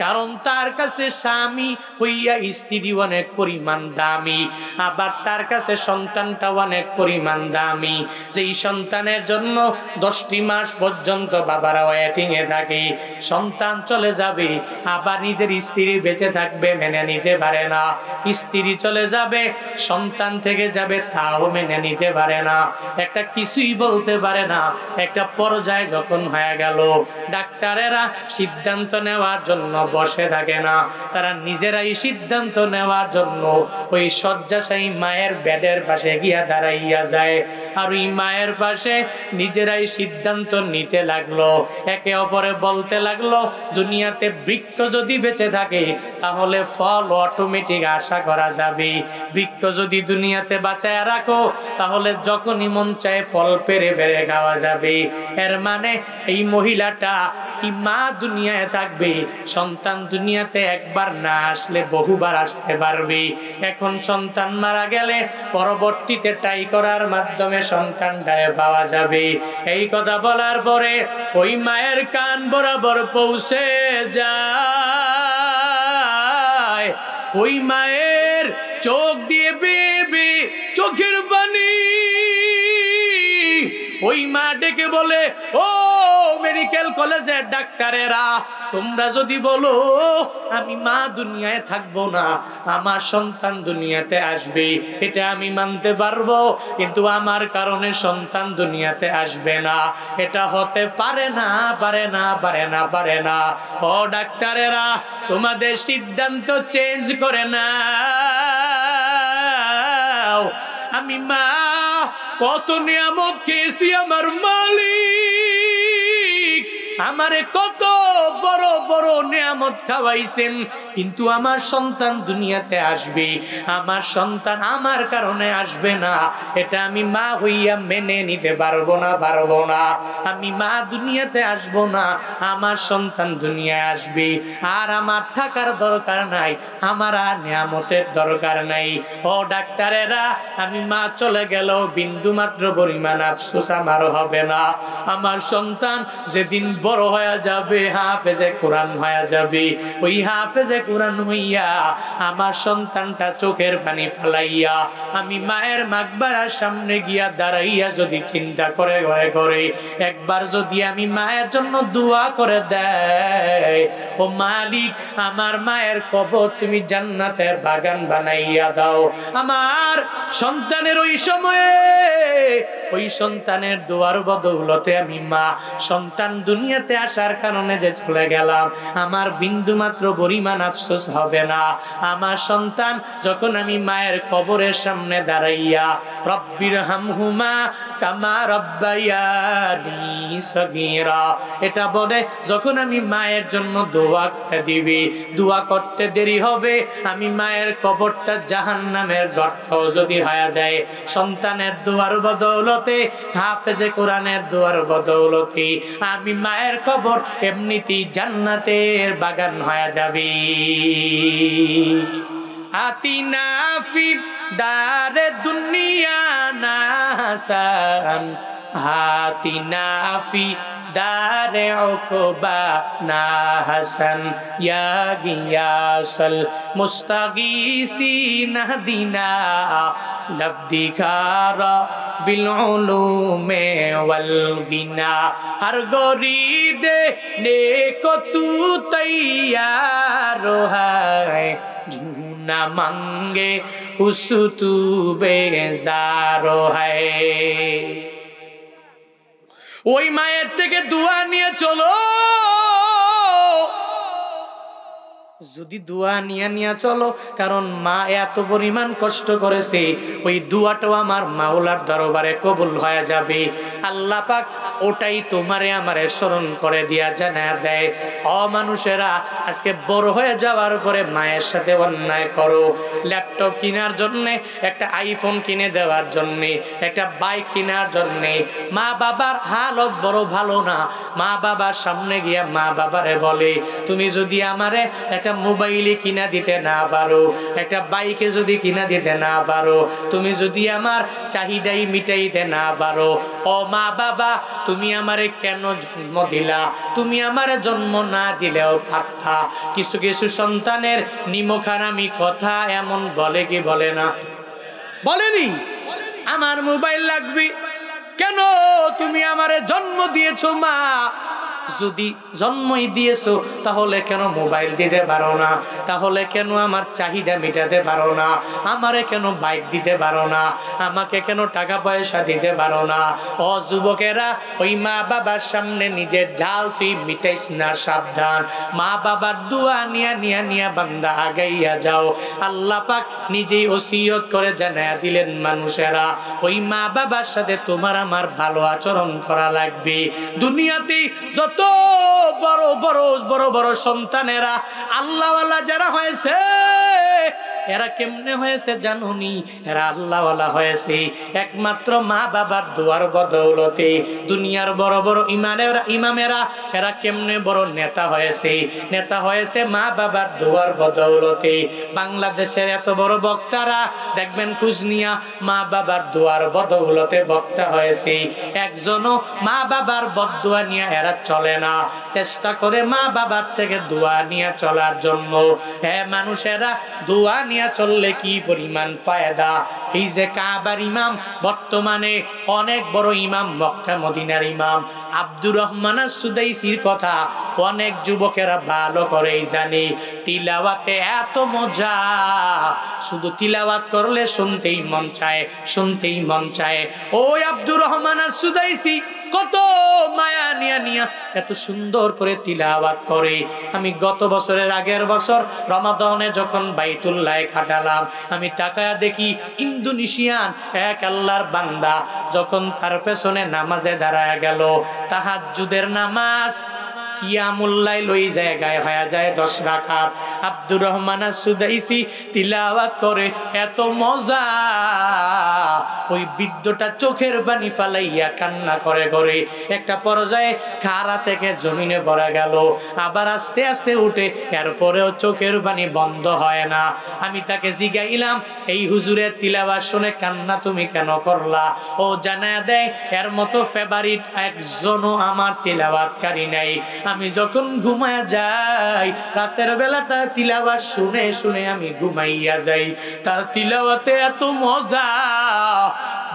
কারণ তার কাছে স্বামী হইয়া স্ত্রী অনেক পরিমাণ দামি, আবার তার কাছে সন্তানটা অনেক পরিমাণ দামি। যেই সন্তানের জন্য 10টি মাস পর্যন্ত বাবারা ওয়েটিং এ থাকে, সন্তান চলে যাবে আবার নিজের স্ত্রী বেঁচে থাকবে মেনে নিতে পারে না, স্ত্রী চলে যাবে সন্তান থেকে যাবে তাও মেনে নিতে পারে না, একটা কিছুই বলতে পারে না। একটা পর্যায়ে যখন হয়ে গেল, ডাক্তারেরা সিদ্ধান্ত নেওয়ার জন্য বসে থাকে না, তারা নিজেরাই সিদ্ধান্ত নেওয়ার জন্য ওই শয্যাশায়ী মায়ের বেডের পাশে গিয়া দাঁড়াইয়া যায়, আর ওই মায়ের পাশে নিজেরাই সিদ্ধান্ত নিতে লাগলো। একে অপরে বলতে লাগলো, দুনিয়াতে বৃক্ষ যদি বেঁচে থাকে তাহলে ফল অটোমেটিক আশা করা যাবে, বৃক্ষ যদি দুনিয়াতে বাঁচায় রাখো তাহলে যখনই মন চায় ফল পেরে পেরে খাওয়া যাবে। এর মানে এই মহিলাটা, এই মা দুনিয়ায় থাকবে, সন্তান দুনিয়াতে একবার না আসলে বহুবার আসতে পারবে। এখন সন্তান মারা গেলে পরবর্তীতে ট্রাই করার মাধ্যমে সন্তানটারে পাওয়া যাবে। এই কথা বলার পরে ওই মায়ের কান বরাবর পৌঁছে যায়, ওই মায়ের চোখ দিয়ে বেবে চোখের পানি। ওই মা ডেকে বলে, ও মেডিকেল কলেজের ডাক্তারেরা, তোমরা যদি বলো আমি মা দুনিয়ায় থাকবো না, আমার সন্তান দুনিয়াতে আসবে, এটা আমি মানতে পারবো, কিন্তু আমার কারণে সন্তান দুনিয়াতে আসবে না, এটা হতে পারে না, পারে না, পারে না, পারে না। ও ডাক্তারেরা, তোমাদের সিদ্ধান্ত চেঞ্জ করে না। আমি মা কত নিয়ামত খেয়েছি, আমার মালিক আমারে কত বড় বড় নিয়ামত খাওয়াইছেন, কিন্তু আমার সন্তান দুনিয়াতে আসবে, আমার সন্তান আমার কারণে আসবে না, এটা আমি মা হইয়া মেনে নিতে পারবো না, পারবো না। আমি মা দুনিয়াতে আসবো না, আমার সন্তান দুনিয়ায় আসবে, আর আমার থাকার দরকার নাই, আমার আর নিয়ামতের দরকার নাই। ও ডাক্তারেরা, আমি মা চলে গেল বিন্দু মাত্র পরিমাণ আফসোস আমার হবে না। আমার সন্তান যেদিন বড় হয়ে যাবে, হাফেজে কোরআন হয়ে যাবে, ওই হাফেজে কোরআন হইয়া আমার সন্তানটা চোখের পানি ফেলাইয়া আমি মায়ের মাকবারার সামনে গিয়া দাঁড়াইয়া যদি চিন্তা করে ঘরে ঘরে একবার যদি আমি মায়ের জন্য দোয়া করে দেয়, ও মালিক আমার মায়ের কবর তুমি জান্নাতের বাগান বানাইয়া দাও। আমার সন্তানের ওই সময়ে ওই সন্তানের দোয়ার বদৌলতে আমি মা সন্তান দুনিয়াতে আসার কারণে যে চলে গেলাম, আমার বিন্দু মাত্র পরিমাণ আফসোস হবে না। আমার সন্তান যখন আমি মায়ের কবরের সামনে দাঁড়াইয়া রব্বির হামহুমা কামা রব্বায়ানি সগীরা এটা বলে যখন আমি মায়ের জন্য দোয়া করে দিবি, দোয়া করতে দেরি হবে, আমি মায়ের কবরটা জাহান্নামের গর্ত যদি হয়ে যায়, সন্তানের দোয়ার বদৌলতে, হাফেজে কোরআনের দোয়ার বদৌলতে আমি মায়ের কবর এমনিতেই জান্নাতের বাগান হয়ে যাবে। আতিনা ফি দারে দুনিয়া না হাসান, আতিনা ফি দারে উকবা না হাসান, ইয়া গিয়াসাল মুস্তাগীসিন হাদিনা লফদিকারা বিল উলুমে ওয়াল গিনা, হর গরিদে নেকো তু তৈয়ার है, না মাঙ্গে উস তু বেজার है। ওই মায়ের থেকে দোয়া নিয়ে চলো, যদি দোয়া নিয়ে চলো, কারণ মা এত পরিমাণ কষ্ট করেছে, ওই দোয়াটাও আমার মাওলার দরবারে কবুল হয়ে যাবে। আল্লাহ পাক ওটাই তোমারে আমারে স্মরণ করে দিয়া জানা দেয়, অমানুষেরা আজকে বড় হয়ে যাওয়ার পরে মায়ের সাথে অন্যায় করো, ল্যাপটপ কেনার জন্যে, একটা আইফোন কিনে দেওয়ার জন্যে, একটা বাইক কেনার জন্যে মা বাবার হালত বড় ভালো না। মা বাবার সামনে গিয়া মা বাবারে বলে, তুমি যদি আমারে একটা একটা মোবাইলে কিনা দিতে না পারো, একটা বাইকে যদি কিনা দিতে না পারো, তুমি যদি আমার চাহিদাই মিটাইতে না পারো, ও মা বাবা তুমি আমারে কেন জন্ম দিলা? তুমি আমারে জন্ম না দিলেও পারতা। কিছু কিছু সন্তানের নিমখারামি কথা এমন বলে কি বলে না? বলেনি আমার মোবাইল লাগবে। কেন? তুমি আমারে জন্ম দিয়েছো মা, যদি জন্মই দিয়েছো তাহলে কেন মোবাইল দিতে পারো না? তাহলে কেন আমার চাহিদা মেটাতে পারো না? আমারে কেন বাইক দিতে পারো না? আমাকে কেন টাকা পয়সা দিতে পারো না? ও যুবকেরা, ওই মা বাবার সামনে নিজের ঝাল তুই মিটাইস না, সাবধান। মা বাবার দোয়া নিয়া নিয়া নিয়া বান্দা আগাইয়া যাও। আল্লাহ পাক নিজেই ওসিয়ত করে জানায়া দিলেন মানুষেরা, ওই মা বাবার সাথে তোমার আমার ভালো আচরণ করা লাগবে। দুনিয়াতে যত বড় বড় বড় বড় সন্তানেরা আল্লাহওয়ালা যারা হয়েছে, এরা কেমনে হয়েছে জানুনি? এরা আল্লাহওয়ালা হয়েছে একমাত্র মা বাবার দোয়ার বদৌলতে। দুনিয়ার বড় বড় ইমামেরা এরা কেমনে বড় নেতা হয়েছে? নেতা হয়েছে মা বাবার দোয়ার বদৌলতে। বাংলাদেশের এত বড় বক্তারা দেখবেন কুজনিয়া মা বাবার দোয়ার বদৌলতে বক্তা হয়েছে। একজনও মা বাবার বদদোয়া নিয়ে এরা চলে না, চেষ্টা করে মা বাবার থেকে দোয়া নিয়ে চলার জন্য। হ্যাঁ মানুষেরা, দোয়া নিয়ে চললে কি পরিমাণ ফায়দা। এই যে কাবার ইমাম, বর্তমানে অনেক বড় ইমাম, মক্কা মদিনার ইমাম আব্দুর রহমান আস-সুদাইসির কথা অনেক যুবকেরা ভালো করেই জানে। তিলাওয়াতে এত মজা, শুধু তিলাওয়াত করলে শুনতেই মন চায়, শুনতেই মন চায়। ওই আব্দুর রহমান আস-সুদাইসি কত মায়া নিয়া নিয়া এত সুন্দর করে তিলাওয়াত করে। আমি গত বছরের আগের বছর রমাদানে যখন বাইতুল্লাহ কাটালাম, আমি তাকায়া দেখি ইন্দোনেশিয়ান এক আল্লাহর বান্দা যখন তার পেছনে নামাজে দাঁড়ায় গেল, তাহাজ্জুদের নামাজ কিয়ামুল্লাইল ওই জায়গায় হয়ে যায় 10 রাকাত। আব্দুর রহমান আস-সুদাইসি তিলাওয়াত করে এত মজা, ওই বৃদ্ধটা চোখের পানি ফালাইয়া কান্না করে করে একটা পর্যায়ে খাড়া থেকে জমিনে পড়ে গেল, আবার আস্তে আস্তে উঠে, এরপরেও চোখের পানি বন্ধ হয় না। আমি তাকে জিগাইলাম, এই হুজুরের তিলাওয়াত শুনে কান্না তুমি কেন করলা? ও জানায়া দেয়, এর মতো ফেভারিট একজনও আমার তিলাওয়াতকারী নাই। আমি যখন ঘুমায়া যাই, রাতের বেলা তার তিলাওয়াত শুনে শুনে আমি ঘুমাইয়া যাই। তার তিলাওয়াতে এত মজা,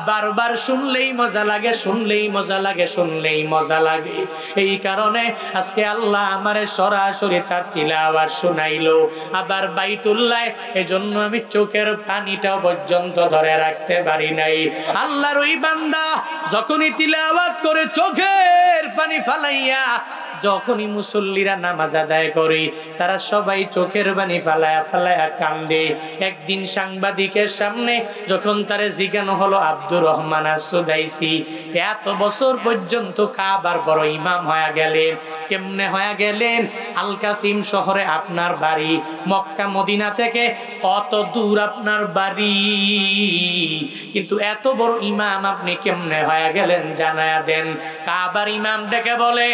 বারবার শুনলেই মজা লাগে, শুনলেই মজা লাগে, শুনলেই মজা লাগে। এই কারণে আজকে আল্লাহ আমারে সরাসরি তার তিলাওয়াত শুনাইলো, আবার বাইতুল্লাহ। এজন্য আমি চোখের পানিটাও পর্যন্ত ধরে রাখতে পারি নাই। আল্লাহর ওই বান্দা যখনই তিলাওয়াত করে চোখের পানি ফালাইয়া, যখনই মুসল্লিরা নামাজ আদায় করে, তারা সবাই চোখের পানি ফালায়া ফালায়া কান্দে। একদিন সাংবাদিকের সামনে যখন তারে জিজ্ঞানো হলো, আব্দুর রহমান আস-সুদাইসি এত বছর পর্যন্ত কাবার বড় ইমাম হয়ে গেলেন, কেমনে হয়ে গেলেন? আল কাসিম শহরে আপনার বাড়ি, মক্কা মদিনা থেকে কত দূর আপনার বাড়ি, কিন্তু এত বড় ইমাম আপনি কেমনে হয়ে গেলেন জানায়া দেন। কাবার ইমাম ডেকে বলে,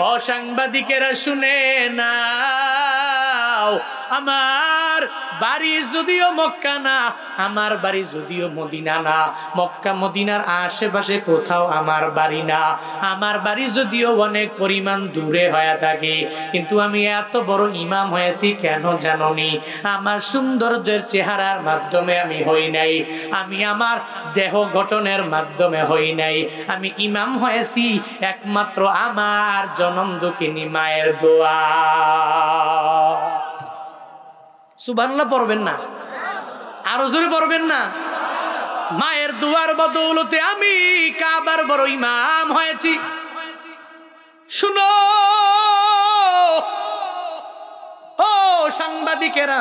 ও সাংবাদিকেরা শুনে নাও, আমার বাড়ি যদিও মক্কা না, আমার বাড়ি যদিও মদিনা না, মক্কা মদিনার আশেপাশে কোথাও আমার বাড়ি না, আমার বাড়ি যদিও অনেক পরিমাণ দূরে হয়ে থাকে, কিন্তু আমি এত বড় ইমাম হয়েছি কেন জানোনি? আমার সৌন্দর্যের চেহারার মাধ্যমে আমি হই নাই, আমি আমার দেহ গঠনের মাধ্যমে হই নাই, আমি ইমাম হয়েছি একমাত্র আমার জনম দুঃখিনী মায়ের দোয়া। সুবহানাল্লাহ পড়বেন না? আরো জোরে পড়বেন না? মায়ের দুয়ার বদৌলতে আমি কাবার বড় ইমাম হয়েছি। শুনো ও সাংবাদিকেরা,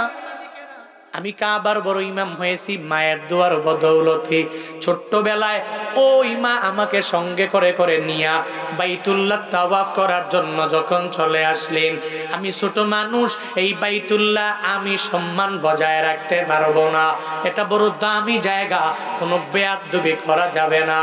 আমি কাবার বড় ইমাম হয়েছি মায়ের দোয়ার বদৌলতে। ছোট্টবেলায় ওই মা আমাকে সঙ্গে করে করে নিয়া বাইতুল্লাহ তাওয়াফ করার জন্য যখন চলে আসলেন, আমি ছোট মানুষ, এই বাইতুল্লাহ আমি সম্মান বজায় রাখতে পারবো না। এটা বড় দামি জায়গা, কোনো বেয়াদবি করা যাবে না।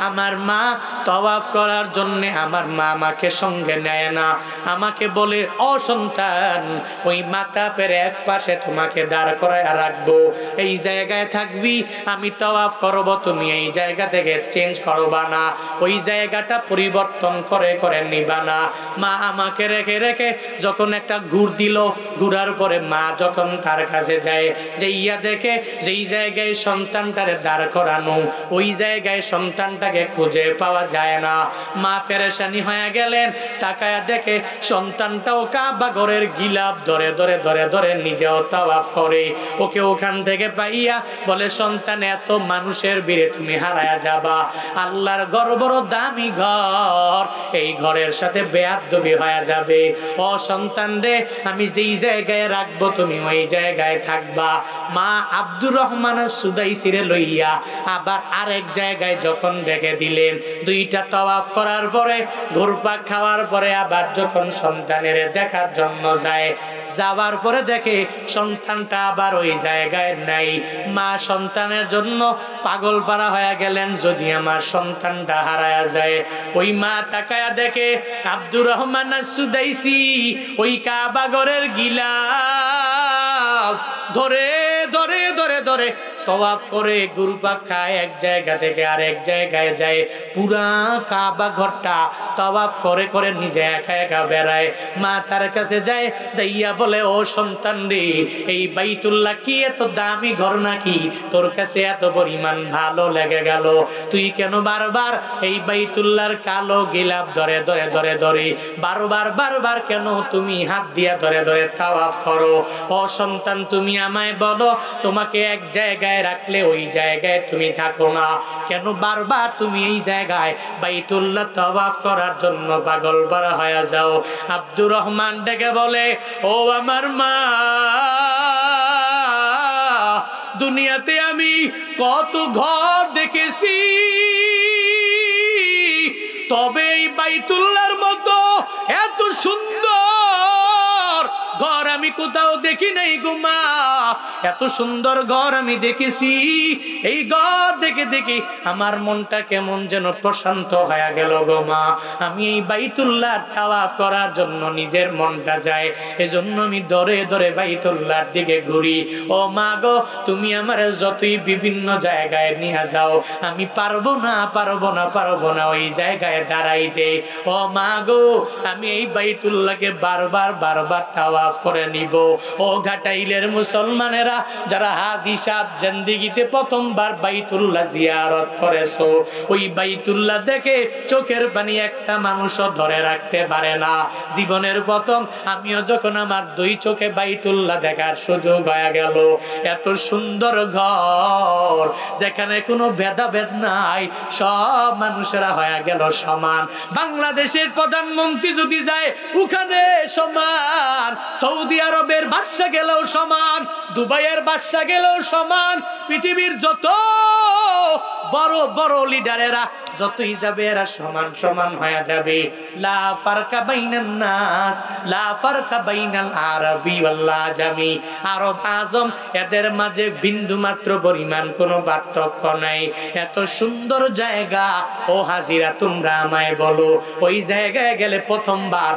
আমার মা তাওয়াফ করার জন্য আমার মা আমাকে সঙ্গে নেয় না। আমাকে বলে, ও সন্তান, ওই মাতাফের এক পাশে তোমাকে দাঁড় করায় রাখবো, এই জায়গায় থাকবি, আমি তাওয়াফ করব, তুমি এই জায়গা থেকে চেঞ্জ করবা না, ওই জায়গাটা পরিবর্তন করে করে নিবা না। মা আমাকে রেখে রেখে যখন একটা ঘুর দিল, ঘুরার পরে মা যখন তার কাছে যায়, যে ইয়া দেখে যেই জায়গায় সন্তানটারে দাঁড় করানো, ওই জায়গায় সন্তানটাকে খুঁজে পাওয়া যায় না। মা পেরেশানি হয়ে গেলেন, তাকায়া দেখে সন্তানটাও কাবা ঘরের গিলাফ ধরে ধরে ধরে ধরে নিজেও তাওয়াফ করে। ওকে ওখান থেকে পাইয়া বলে, সন্তান, এত মানুষের ভিড়ে তুমি হারায়া যাবা, আল্লাহর ঘর বড় দামি ঘর, এই ঘরের সাথে বেয়াদবি হয়ে যাবে। ও সন্তান রে, আমি যেই জায়গায় রাখবো তুমি ওই জায়গায় থাকবা। মা আব্দুর রহমান সুদাইসিরে লইয়া আবার আরেক জায়গায় যখন রেখে দিলেন, দুইটা তাওয়াফ করার পরে ঘুরপাক খাওয়ার পরে আবার যখন সন্তানের দেখার জন্য যায়, যাওয়ার পরে দেখে সন্তানটা আবার ওই জায়গায় নাই। মা সন্তানের জন্য পাগল পারা হয়ে গেলেন, যদি আমার সন্তানটা হারায়া যায়। ওই মা তাকায়া দেখে আব্দুর রহমান সুদাইসি ওই কাবা ঘরের গিলাফ ধরে ধরে ধরে ধরে তাওয়াফ করে ঘুরপাক খায়, এক জায়গা থেকে আরেক জায়গায় যায়, পুরা কাবা ঘরটা তাওয়াফ করে করে নিজে একা একা বেড়ায়। মা তার কাছে যায়, যাইয়া বলে, ও সন্তান রে, এই বাইতুল্লাহ কি এত দামি ঘর নাকি তোর কাছে এত পরিমাণ ভালো লেগে গেল? তুই কেন বারবার এই বাইতুল্লাহর কালো গিলাফ ধরে ধরে ধরে ধরে বারবার বারবার কেন তুমি হাত দিয়া ধরে ধরে তাওয়াফ করো? ও সন্তান, তুমি আমায় বলো, তোমাকে এক জায়গায় রাখলে ওই জায়গায় তুমি থাকো না, কেন বারবার তুমি এই জায়গায় বাইতুল্লাহ তাওয়াফ করার জন্য পাগল পারা হয়ে যাও? আব্দুর রহমান ডেকে বলে, ও আমার মা, দুনিয়াতে আমি কত ঘর দেখেছি, তবে এই বাইতুল্লাহর মতো এত সুন্দর ঘর আমি কোথাও দেখি নাই গো মা। এত সুন্দর ঘর আমি দেখেছি, এই ঘর দেখে দেখে আমার মনটা কেমন যেন প্রশান্ত হয়ে গেল গো মা। আমি এই বাইতুল্লাহর তাওয়াফ করার জন্য নিজের মনটা যায়, এজন্য আমি ধরে ধরে বাইতুল্লাহর দিকে ঘুরি। ও মা গো, তুমি আমার যতই বিভিন্ন জায়গায় নিয়ে যাও, আমি পারবো না পারবো না পারবো না ওই জায়গায় দাঁড়াইতে। ও মা গো, আমি এই বাইতুল্লাহকে বারবার বারবার তাওয়াফ করে নিব। ও ঘাটাইলের মুসলমানেরা যারা হাজী সাহেব জিন্দেগিতে প্রথমবার বাইতুল্লাহ জিয়ারত করেছো, ওই বাইতুল্লাহ দেখে চোখের পানি একটা মানুষও ধরে রাখতে পারে না। জীবনের প্রথম আমিও যখন আমার দুই চোখে বাইতুল্লাহ দেখার সুযোগ হয়ে গেল, এত সুন্দর ঘর যেখানে কোনো ভেদাভেদ নাই, সব মানুষেরা হয়ে গেল সমান। বাংলাদেশের প্রধানমন্ত্রী যদি যায় ওখানে সমান, সৌদি আরবের বাদশা গেলেও সমান, দুবাইয়ের বাদশা গেলেও সমান, পৃথিবীর যত বড় বড় লিডারেরা যতই যাবে এরা সমান সমান হয়ে যাবে। লা ফারকা বাইনান নাস, লা ফারকা বাইনাল আরবি ওয়াল আজামি। আরব আজম এদের মাঝে বিন্দু মাত্র পরিমাণ কোনো পার্থক্য নাই। এত সুন্দর জায়গা, ও হাজিরা তোমরা আমায় বলো, ওই জায়গায় গেলে প্রথমবার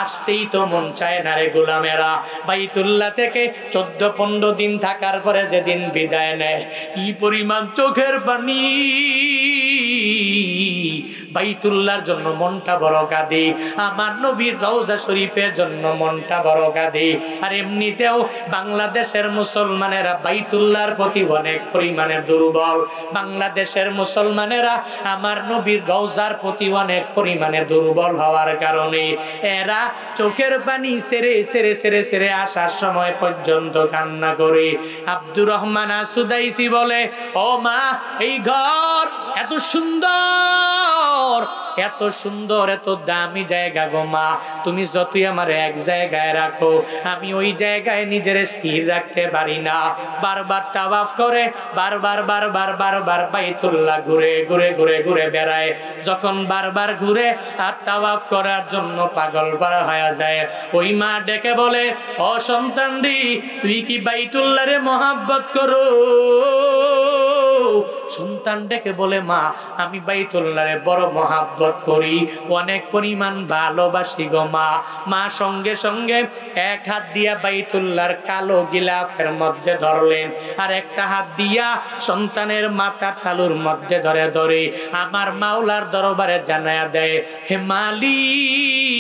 আসতেই তো মন চায় না রে গোলামেরা। বাইতুল্লাহ থেকে 14-15 দিন থাকার পরে যেদিন বিদায় নেয়, কি পরিমাণ চোখের পানি। বাইতুল্লাহর জন্য মনটা বড় কাঁদে, আমার নবীর রওজা শরীফের জন্য মনটা বড় কাঁদে। আর এমনিতেও বাংলাদেশের মুসলমানেরা বাইতুল্লাহর প্রতি অনেক পরিমাণে দুর্বল। বাংলাদেশের মুসলমানেরা আমার নবীর রওজার প্রতি অনেক পরিমাণে দুর্বল হওয়ার কারণে এরা চোখের পানি সেরে সেরে সেরে সেরে আসার সময় পর্যন্ত কান্না করে। আব্দুর রহমান সুদাইসি বলে, ও মা, এই ঘর এত সুন্দর, এত সুন্দর এত দামি জায়গা গো মা, তুমি যতই আমার এক জায়গায় রাখো আমি ওই জায়গায় নিজের স্থির রাখতে পারি না। বারবার তাওয়াফ করে, বারবার বারবার বারবার বাইতুল্লাহ ঘুরে ঘুরে ঘুরে ঘুরে বেড়ায়। যখন বারবার ঘুরে আর তাওয়াফ করার জন্য পাগল পারা হয়ে যায়, ওই মা ডেকে বলে, ও সন্তান রে, তুই কি বাইতুল্লাহরে মহাব্বত করো? সন্তান ডেকে বলে, মা আমি বাইতুল্লাহরে বড় মহাব্বত করি, অনেক পরিমাণ ভালোবাসি গো মা। মা সঙ্গে সঙ্গে এক হাত দিয়া বাইতুল্লাহর কালো গিলাফের মধ্যে ধরলেন, আর একটা হাত দিয়া সন্তানের মাথা তালুর মধ্যে ধরে ধরে আমার মাওলার দরবারে জানায়া দেয়, হে মালিক,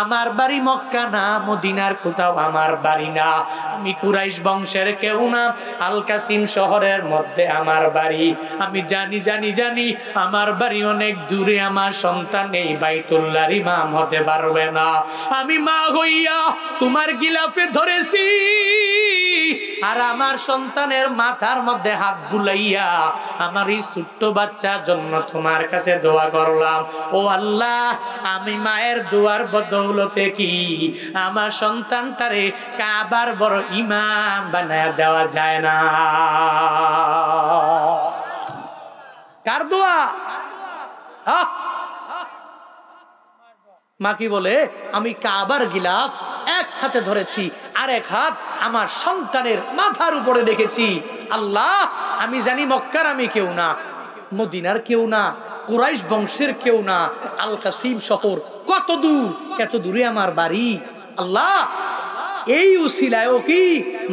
আমার বাড়ি মক্কা না মদিনার কোথাও আমার বাড়ি না, আমি কুরাইশ বংশের কেউ না, আল কাসিম শহরের মধ্যে আমার বাড়ি। আমি জানি জানি জানি আমার বাড়ি অনেক দূরে, আমার সন্তান এই বাইতুল্লাহর ইমাম হতে পারবে না। আমি মা হইয়া তোমার গিলাফে ধরেছি, আর আমার সন্তানের মাথার মধ্যে হাত বুলাইয়া আমার এই ছোট্ট বাচ্চার জন্য তোমার কাছে দোয়া করলাম। ও আল্লাহ, আমি মায়ের দোয়ার বদৌলতে কি আমার সন্তানটারে কাবার বড় ইমাম বানায়া দেওয়া যায় না? কার দোয়া? মা কি বলে, আমি কাবার গিলাফ এক হাতে ধরেছি, আর এক হাত আমার সন্তানের মাথার উপরে রেখেছি। আল্লাহ, আমি জানি মক্কার আমি কেউ না, মদিনার কেউ না, কুরাইশ বংশের কেউ না, আল কাসিম শহর কত দূর, এত দূরে আমার বাড়ি। আল্লাহ, এই উসিলায় ও কি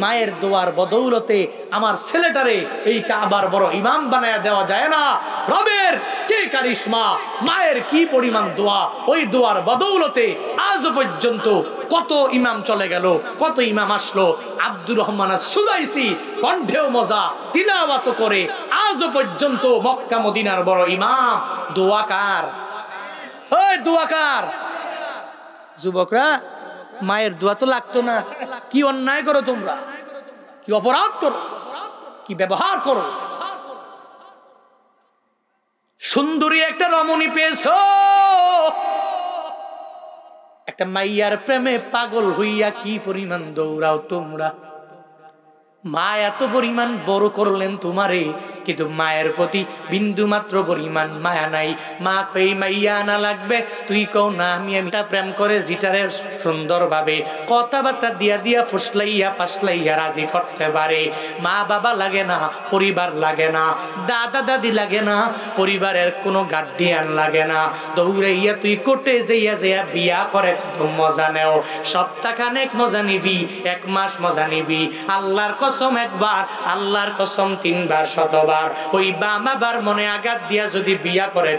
মায়ের দোয়ার বদৌলতে আমার ছেলেটারে এই কাবার বড় ইমাম বানায়া দেওয়া যায় না? রবের কে কারিশমা, মায়ের কি পরিমাণ দোয়া, ওই দোয়ার বদৌলতে আজ পর্যন্ত কত ইমাম চলে গেল, কত ইমাম আসলো। আব্দুর রহমান সুদাইসি কণ্ঠেও মজা, তিলাওয়াত করে আজ পর্যন্ত মক্কা মদিনার বড় ইমাম। দোয়া কার? ওই দোয়া কার? যুবকরা, মায়ের দোয়া তো লাগতো না। কি অন্যায় করো তোমরা, কি অপরাধ করো, কি ব্যবহার করো। সুন্দরী একটা রমণী পেয়েছো, একটা মাইয়ার প্রেমে পাগল হইয়া কি পরিমাণ দৌড়াও তোমরা। মা এত পরিমাণ বড় করলেন তোমারে, কিন্তু মায়ের প্রতি বিন্দু মাত্র পরিমাণ মায়া নাই। মা কই মাইয়া আনা লাগবে, তুই কও না আমি এটা প্রেম করে জিটারে সুন্দরভাবে কথাবার্তা দিয়া দিয়া ফুসলাইয়া ফাসলাইয়া রাজি করতে পারে। মা বাবা লাগে না, পরিবার লাগে না, দাদা দাদি লাগে না, পরিবারের কোনো গার্ডিয়ান লাগে না, দৌড়াইয়া তুই কোটে যাইয়া যাইয়া বিয়া করে কত মজা নেও। সপ্তাহখানেক মজা নিবি, এক মাস মজা নিবি, আল্লাহর কসম একবার, আল্লাহর কসম 3 বার 100 বার। ওই মা বাবার মনে আঘাত দিয়া যদি বিয়া করে,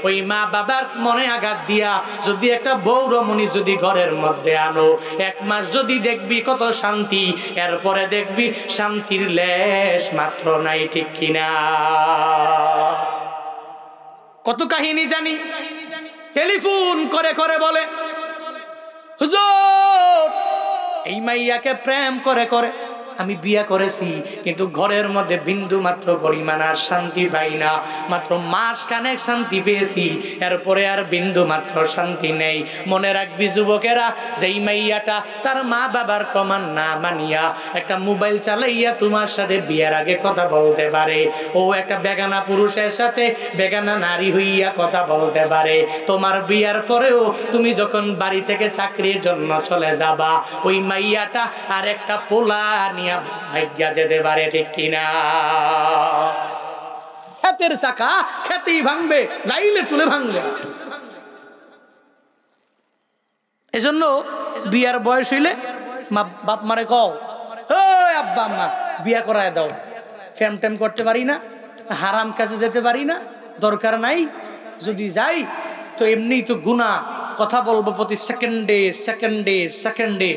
ওই মা বাবার মনে আঘাত দিয়া যদি একটা বউ রমণী যদি ঘরের মধ্যে আনো, 1 মাস যদি দেখবি কত শান্তি, এরপরে দেখবি শান্তির লেশ মাত্র নাই, ঠিক কিনা? কত কাহিনী জানি, টেলিফোন করে করে বলে, হুজুর এই মাইয়াকে প্রেম করে করে আমি বিয়া করেছি, কিন্তু ঘরের মধ্যে বিন্দু মাত্র পরিমাণ আর শান্তি পাই না, মাত্র মাস খানেক শান্তি পেয়েছি, এরপরে আর বিন্দু মাত্র শান্তি নেই। মনে রাখবি যুবকেরা, যেই মাইয়াটা তার মা বাবার প্রমাণ না মানিয়া একটা মোবাইল চালাইয়া তোমার সাথে বিয়ের আগে কথা বলতে পারে, ও একটা বেগানা পুরুষের সাথে বেগানা নারী হইয়া কথা বলতে পারে। তোমার বিয়ার পরেও তুমি যখন বাড়ি থেকে চাকরির জন্য চলে যাবা, ওই মাইয়াটা আর একটা পোলা নিয়ে ভাগ্যা যেতে পারে, ঠিক কিনা? ক্ষেতের চাকা খেতেই ভাঙবে, যাইলে তুলে ভাঙবে। এজন্য বিয়ার বয়স হইলে বাপ মারে কও, আব্বা আম্মা বিয়া করায় দাও, ফ্যাম ট্যাম করতে পারি না, হারাম কাজে যেতে পারি না, দরকার নাই, যদি যাই তো এমনি তো গুনাহ, কথা বলবো প্রতি সেকেন্ডে সেকেন্ডে সেকেন্ডে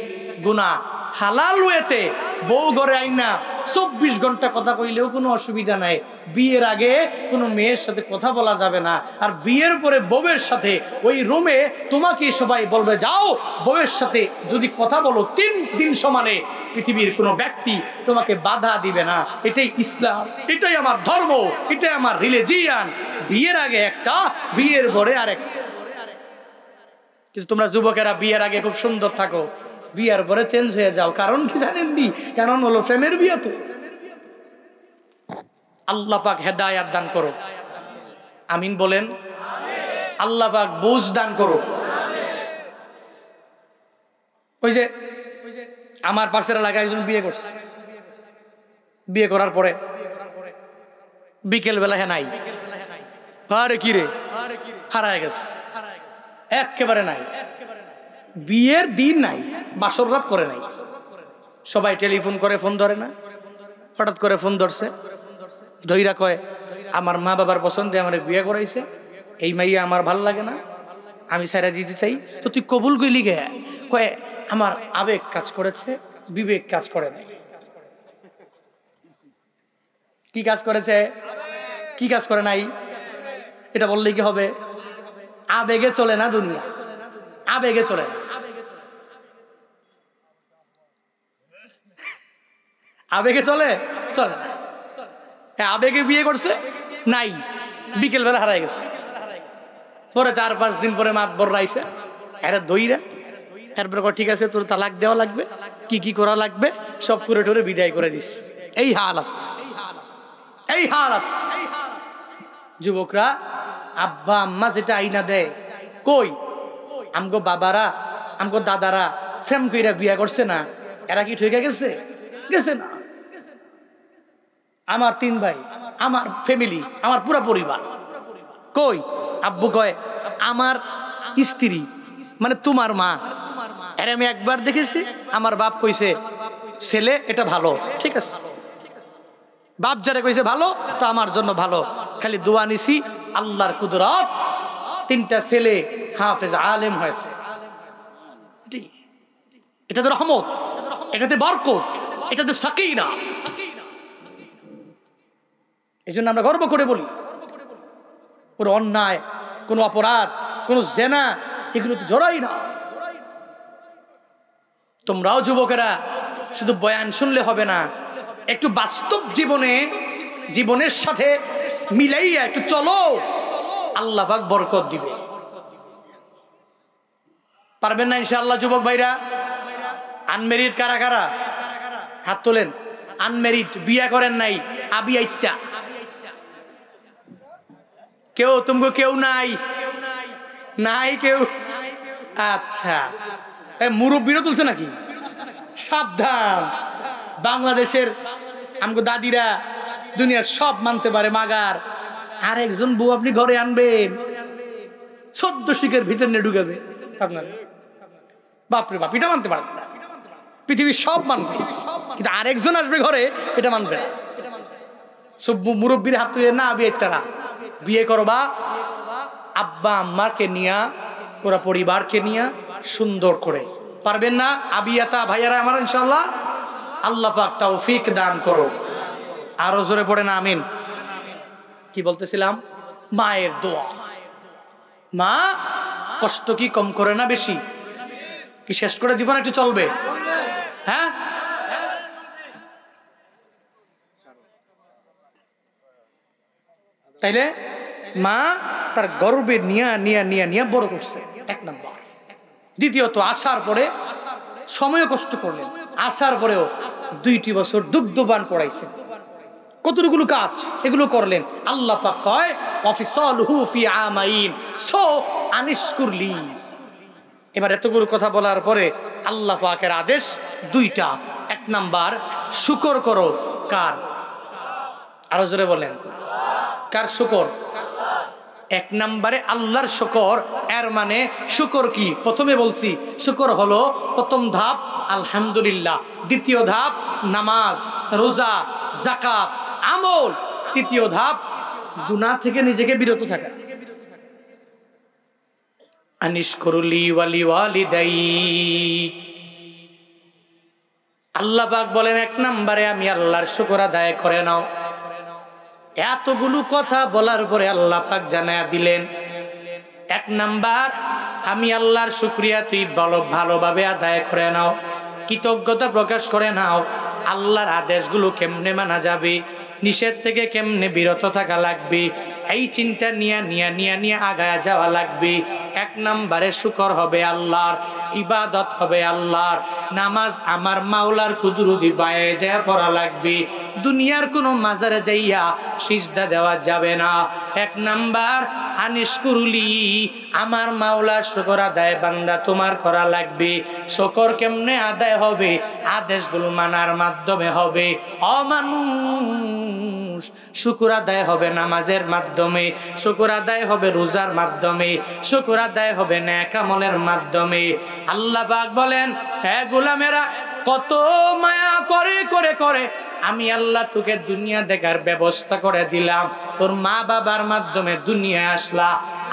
গুনাহ, হালাল ওয়েতে বউ ঘরে আইনা 24 ঘন্টা কথা কইলেও কোনো অসুবিধা নাই। বিয়ের আগে কোনো মেয়ের সাথে কথা বলা যাবে না, আর বিয়ের পরে বউয়ের সাথে ওই রুমে তোমাকে সবাই বলবে যাও বউয়ের সাথে যদি কথা বলো 3 দিন সমানে পৃথিবীর কোনো ব্যক্তি তোমাকে বাধা দিবে না। এটাই ইসলাম, এটাই আমার ধর্ম, এটাই আমার রিলিজিয়ান। বিয়ের আগে একটা, বিয়ের পরে আরেকটা। কিন্তু তোমরা যুবকেরা বিয়ের আগে খুব সুন্দর থাকো, বিয়ের পরে চেঞ্জ হয়ে যাও। কারণ কি জানেননি? কারণ হলো প্রেমের বিয়ে। তো আল্লাহ পাক হেদায়েত দান করো, আমিন বলেন। আল্লাহ পাক বুঝ দান করো। ওই যে আমার পাশের এলাকায় একজন বিয়ে করছে, বিয়ে করার পরে বিকেল বেলা নাই, আরে কি রে হারায় গেছে, একেবারে নাই। বিয়ের দিন নাই, বাসর রাত করে নাই। সবাই টেলিফোন করে, ফোন ধরে না। হঠাৎ করে ফোন ধরছে, ধইরা কয় আমার মা বাবার পছন্দে আমার বিয়ে করাইছে, এই মাইয়া আমার ভাল লাগে না, আমি ছাইরা দিতে চাই। তো তুই কবুল কইলি গে? কয় আমার আবেগ কাজ করেছে, বিবেক কাজ করে নাই। কি কাজ করেছে? কি কাজ করে নাই? এটা বললে কি হবে? আবেগে চলে না দুনিয়া, আবেগে চলে না। আবেগে চলে চলে না। আবেগে বিয়ে করছে নাই, বিকেল বেলা হারাই গেছে। পরে 4-5 দিন পরে মাতবর রাইছে, এরা দইরা এরপরে ঠিক আছে তোর তালাক দেওয়া লাগবে, কি কি করা লাগবে সব করে টোরে বিদায় করে দিস। এই হালাত, এই হালাত। যুবকরা আব্বা আম্মা যেটা আইনা দেয়, কই আমগো বাবারা আমগো দাদারা প্রেম কইরা বিয়া করছে না, এরা কি ঠিক গেছে? গেছে না। আমার 3 ভাই, আমার ফ্যামিলি, আমার পুরো পরিবার। কই আব্বু কয় আমার স্ত্রী মানে তোমার মা, এর আমি একবার দেখেছি। আমার বাপ কইছে ছেলে এটা ভালো, ঠিক আছে। বাপ যারা কইছে ভালো তো আমার জন্য ভালো। খালি দোয়া নিছি, আল্লাহর কুদরত 3টা ছেলে হাফেজ আলেম হয়েছে। এটাতে রহমত, এটাতে বরকত, এটাতে সাকিনা। এই জন্য আমরা গর্ব করে বলি, কোনো অন্যায়, কোনো অপরাধ, কোনো জেনা এগুলো তো জড়াই না। তোমরাও যুবকেরা শুধু বয়ান শুনলে হবে না, একটু বাস্তব জীবনের সাথে মিলাইয়া একটু চলো, আল্লাহ পাক বরকত দিবে। পারবেন না ইনশাআল্লাহ? যুবক ভাইরা আনমেরিড কারা কারা হাত তোলেন। আনমেরিড, বিয়া করেন নাই, আবিয়াইত্যা কেউ? তুমি কেউ নাই? নাই কেউ? আচ্ছা, মুরব্বীরা তুলছে নাকি? সাবধান, বাংলাদেশের আমগো দাদিরা দুনিয়ার সব মানতে পারে মাগার। আর একজন বউ আপনি ঘরে আনবেন 14 শিখের ভিতর নিয়ে ঢুকাবে আপনার, বাপরে বাপ, এটা মানতে পারবে না। পৃথিবীর সব মানবে, কিন্তু আরেকজন আসবে ঘরে, এটা মানবে না। সব মুরব্বীর হাত তুলে না বিয়ে, তারা বিয়ে করবা আব্বা আম্মাকে নিয়া, পুরো পরিবারকে নিয়া সুন্দর করে। পারবেন না আবিয়াতা ভাইয়ারা আমার ইনশাআল্লাহ? আল্লাহ পাক তৌফিক দান করো। আরো জোরে পড়ে না আমিন। কি বলতেছিলাম? মায়ের দোয়া। মা কষ্ট কি কম করে না বেশি? কি শেষ করে দিব না একটু চলবে? হ্যাঁ, তাইলে মা তার গর্বে নিয়া বড় করছে, 1 নাম্বার। দ্বিতীয়ত আসার পরে সময় কষ্ট করলেন, আসার পরেও 2টি বছর দুগ্ধবান পড়াইছেন। কতগুলো কাজ এগুলো করলেন। আল্লাহ পাক কয় ওয়াফিসালহু ফি আমাইন সো আনিশকুরলি। এবার এতগুলো কথা বলার পরে আল্লাহ পাকের আদেশ 2টা। 1 নাম্বার শুকর করো। কার? আরো জোরে বলেন, কার শুকর? 1 নম্বরে আল্লাহর শুকর। এর মানে শুকর কি? প্রথমে বলছি শুকর হলো প্রথম ধাপ আলহামদুলিল্লাহ, দ্বিতীয় ধাপ নামাজ, রোজা, যাকাত, আমল, তৃতীয় ধাপ গুনাহ থেকে নিজেকে বিরত থাকা। আনিশকুরলি ওয়ালি ওয়ালিদাই, আল্লাহ পাক বলেন, এক নম্বরে আমি আল্লাহর শুকর আদায় করে নাও। এতগুলো কথা বলার পরে আল্লাহ পাক জানায়া দিলেন, এক নাম্বার আমি আল্লাহর শুকরিয়া তুই ভালোভাবে আদায় করে নাও, কৃতজ্ঞতা প্রকাশ করে নাও। আল্লাহর আদেশগুলো কেমনে মানা যাবে, নিষেধ থেকে কেমনে বিরত থাকা লাগবে, এই চিন্তা নিয়ে আগায় যাওয়া লাগবে। এক নম্বরে শুকর হবে আল্লাহর, ইবাদত হবে আল্লাহর, নামাজ আমার মাওলার কুদরতি বায়ে যায় পড়া লাগবে, দুনিয়ার কোনো মাজারে যাইয়া সিজদা দেওয়া যাবে না। এক নাম্বার আনিশকুরুলি, আমার মাওলার শুকর আদায় বান্দা তোমার করা লাগবে। শুকর কেমনে আদায় হবে? আদেশগুলো মানার মাধ্যমে হবে। অমানুষ, শুকর আদায় হবে নামাজের মাধ্যমে, শুকর আদায় হবে রোজার মাধ্যমে, শুকর আদায় হবে নেক আমলের মাধ্যমে। আল্লাহ পাক বলেন, হে গোলামেরা, কত মায়া করে করে করে আমি আল্লাহ তোকে দুনিয়া দেখার ব্যবস্থা করে দিলাম। তোর মা বাবার মাধ্যমে দুনিয়ায় আসলা,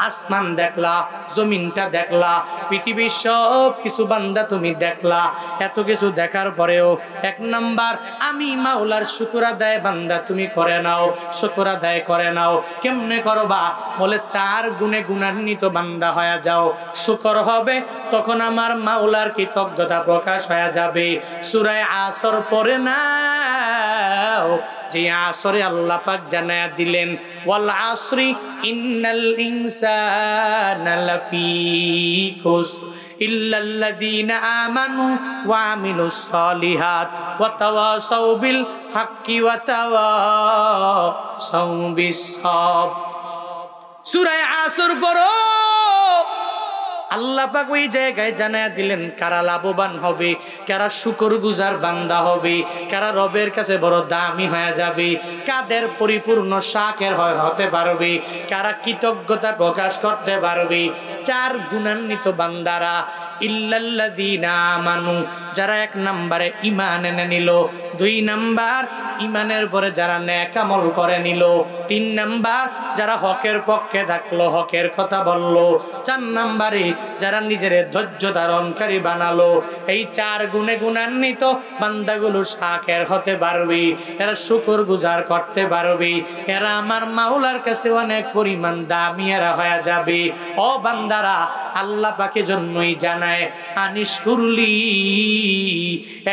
আসমান দেখলা, জমিনটা দেখলা, পৃথিবীর সব কিছু বান্দা তুমি দেখলা। এত কিছু দেখার পরেও এক নাম্বার আমি মাওলার শুকর আদায় বান্দা তুমি করে নাও, শুকর আদায় করে নাও। কেমনে করবা? বলে 4 গুণে গুণান্বিত বান্দা হয়ে যাও, শুকর হবে, তখন আমার মাওলার কৃতজ্ঞতা প্রকাশ হয়ে যাবে। সূরা আসর পড়ে নাও, যে আসরে আল্লাহ পাক জানায়া দিলেন, ওয়াল আসরি ইন্নাল ইনসানা লাফি খুসর ইল্লাল্লাযীনা আমানু ওয়া আমিলুস সালিহাত ওয়া তাওয়াসাউ বিল হাক্কি ওয়া তাওয়াসাউ বিস সাবর। সূরা আসর পড়ো। আল্লাহ পাক ওই জায়গায় জানায়া দিলেন কারা লাভবান হবে, কারা শুকরগুজার বান্দা হবে, কারা রবের কাছে বড় দামি হয়ে যাবে, কাদের পরিপূর্ণ শাকের হতে পারবে, কারা কৃতজ্ঞতা প্রকাশ করতে পারবে। 4 গুণান্বিত বান্দারা, ইল্লাল্লাযীনা আমানু, যারা 1 নম্বরে ঈমান এনে নিল, 2 নাম্বার ঈমানের পরে যারা নেক আমল করে নিল, 3 নাম্বার যারা হকের পক্ষে থাকলো, হকের কথা বললো, 4 নাম্বারে যারা নিজের ধৈর্য ধারণকারী বানালো। এই 4 গুণে গুণান্বিত বান্দাগুলো শাকের হতে পারবে, এরা শুকরগুজার করতে পারবে, এরা আমার মাওলার কাছে অনেক পরিমাণ দামি এরা হয়ে যাবে। ও বান্দারা, আল্লাহ পাকের জন্যই জানায় আনিশকুরলি,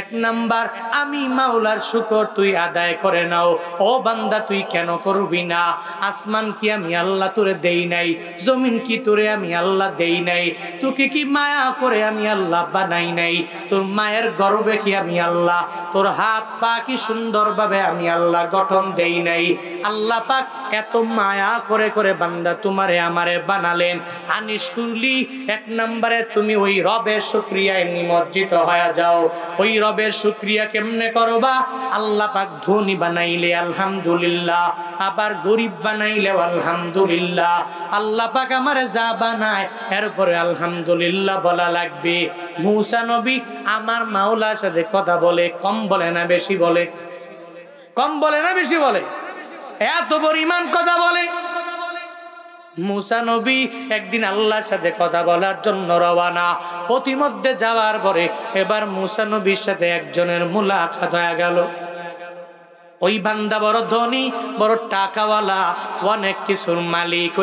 1 নাম্বার আমি মাওলার শুকর তুই আদায় করে নাও। ও বান্দা, তুই কেন করবি না? আসমান কি আমি আল্লাহ তোরে দেই নাই? জমিন কি তোরে আমি আল্লাহ দেই নাই? তোকে কি মায়া করে আমি আল্লাহ বানাই নাই? তোর মায়ের গর্ভে কি আমি আল্লাহ, তোর হাত পা কি সুন্দরভাবে আমি আল্লাহ গঠন দেই নাই? আল্লাহ পাক এত মায়া করে করে বান্দা তোমারে আমারে বানালেন। আনিশকুরলি, 1 নম্বরে তুমি ওই রবের শুকরিয়ায় নিমজ্জিত হয়ে যাও। ওই রবের শুকরিয়া কেমনে করবা? আল্লাহ পাক ধনী বানাইলে আলহামদুলিল্লাহ, আবার গরিব বানাইলে আলহামদুলিল্লাহ। আল্লাহ পাক আমারে যা বানায় এরপরে আলহামদুলিল্লাহ বলা লাগবে। মূসা নবী আমার মাওলার সাথে কথা বলে, কম বলে না বেশি বলে? কম বলে না বেশি বলে? এত পরিমাণ কথা বলে। মূসা নবী একদিন আল্লাহর সাথে কথা বলার জন্য রওনা। পথিমধ্যে যাওয়ার পরে এবার মূসা নবীর সাথে একজনের মুলাকাত হয়ে গেল। ওই বান্দা বড় ধনী, বড় টাকাওয়ালা, অনেক কিছুর মালিক।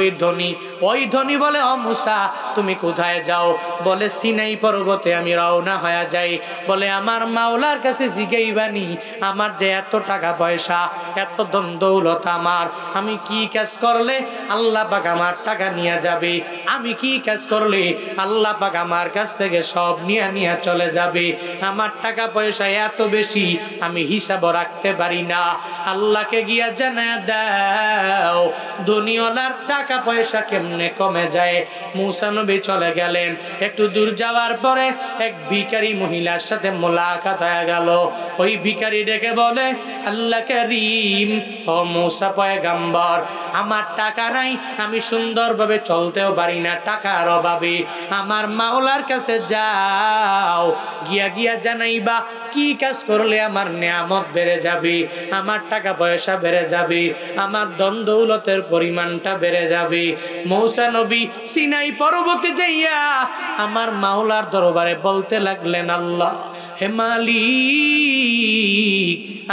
ওই ধনী বলে, ও মূসা তুমি কোথায় যাও? বলে সিনাই পর্বতে আমি রওনা হয়ে যাই। বলে আমার মাওলার কাছে জিগাইবানি, আমার যে এত টাকা পয়সা, এত ধন দৌলত আমার, আমি কি কাজ করলে আল্লাহ পাক আমার টাকা নিয়ে যাবে? আমি কি কাজ করলে আল্লাহ পাক আমার কাছ থেকে সব নিয়ে চলে যাবে? আমার টাকা পয়সা এত বেশি, আমি হিসাব রাখতে পারি না। আল্লাহকে গিয়া জানায়া দাও দুনিয়ার টাকা পয়সা কেমনে কমে যায়। মূসা নবী চলে গেলেন। একটু দূর যাওয়ার পরে এক ভিখারি মহিলার সাথে মুলাকাত হয়ে গেল। ওই ভিখারি ডেকে বলে, আল্লাহ কারীম, ও মূসা পয়গম্বর, আমার টাকা নাই, আমি সুন্দরভাবে চলতেও পারি না টাকার অভাবে। আমার মাওলার কাছে যাও, গিয়া জানাইবা কি কাজ করলে আমার নিয়ামত বেড়ে যাবে, আমার টাকা পয়সা বেড়ে যাবে, আমার ধন দৌলত দৌলতের পরিমাণটা বেড়ে যাবে। মূসা নবী সিনাই পর্বতে যাইয়া আমার মাওলার দরবারে বলতে লাগলেন, আল্লাহ হে মালিক,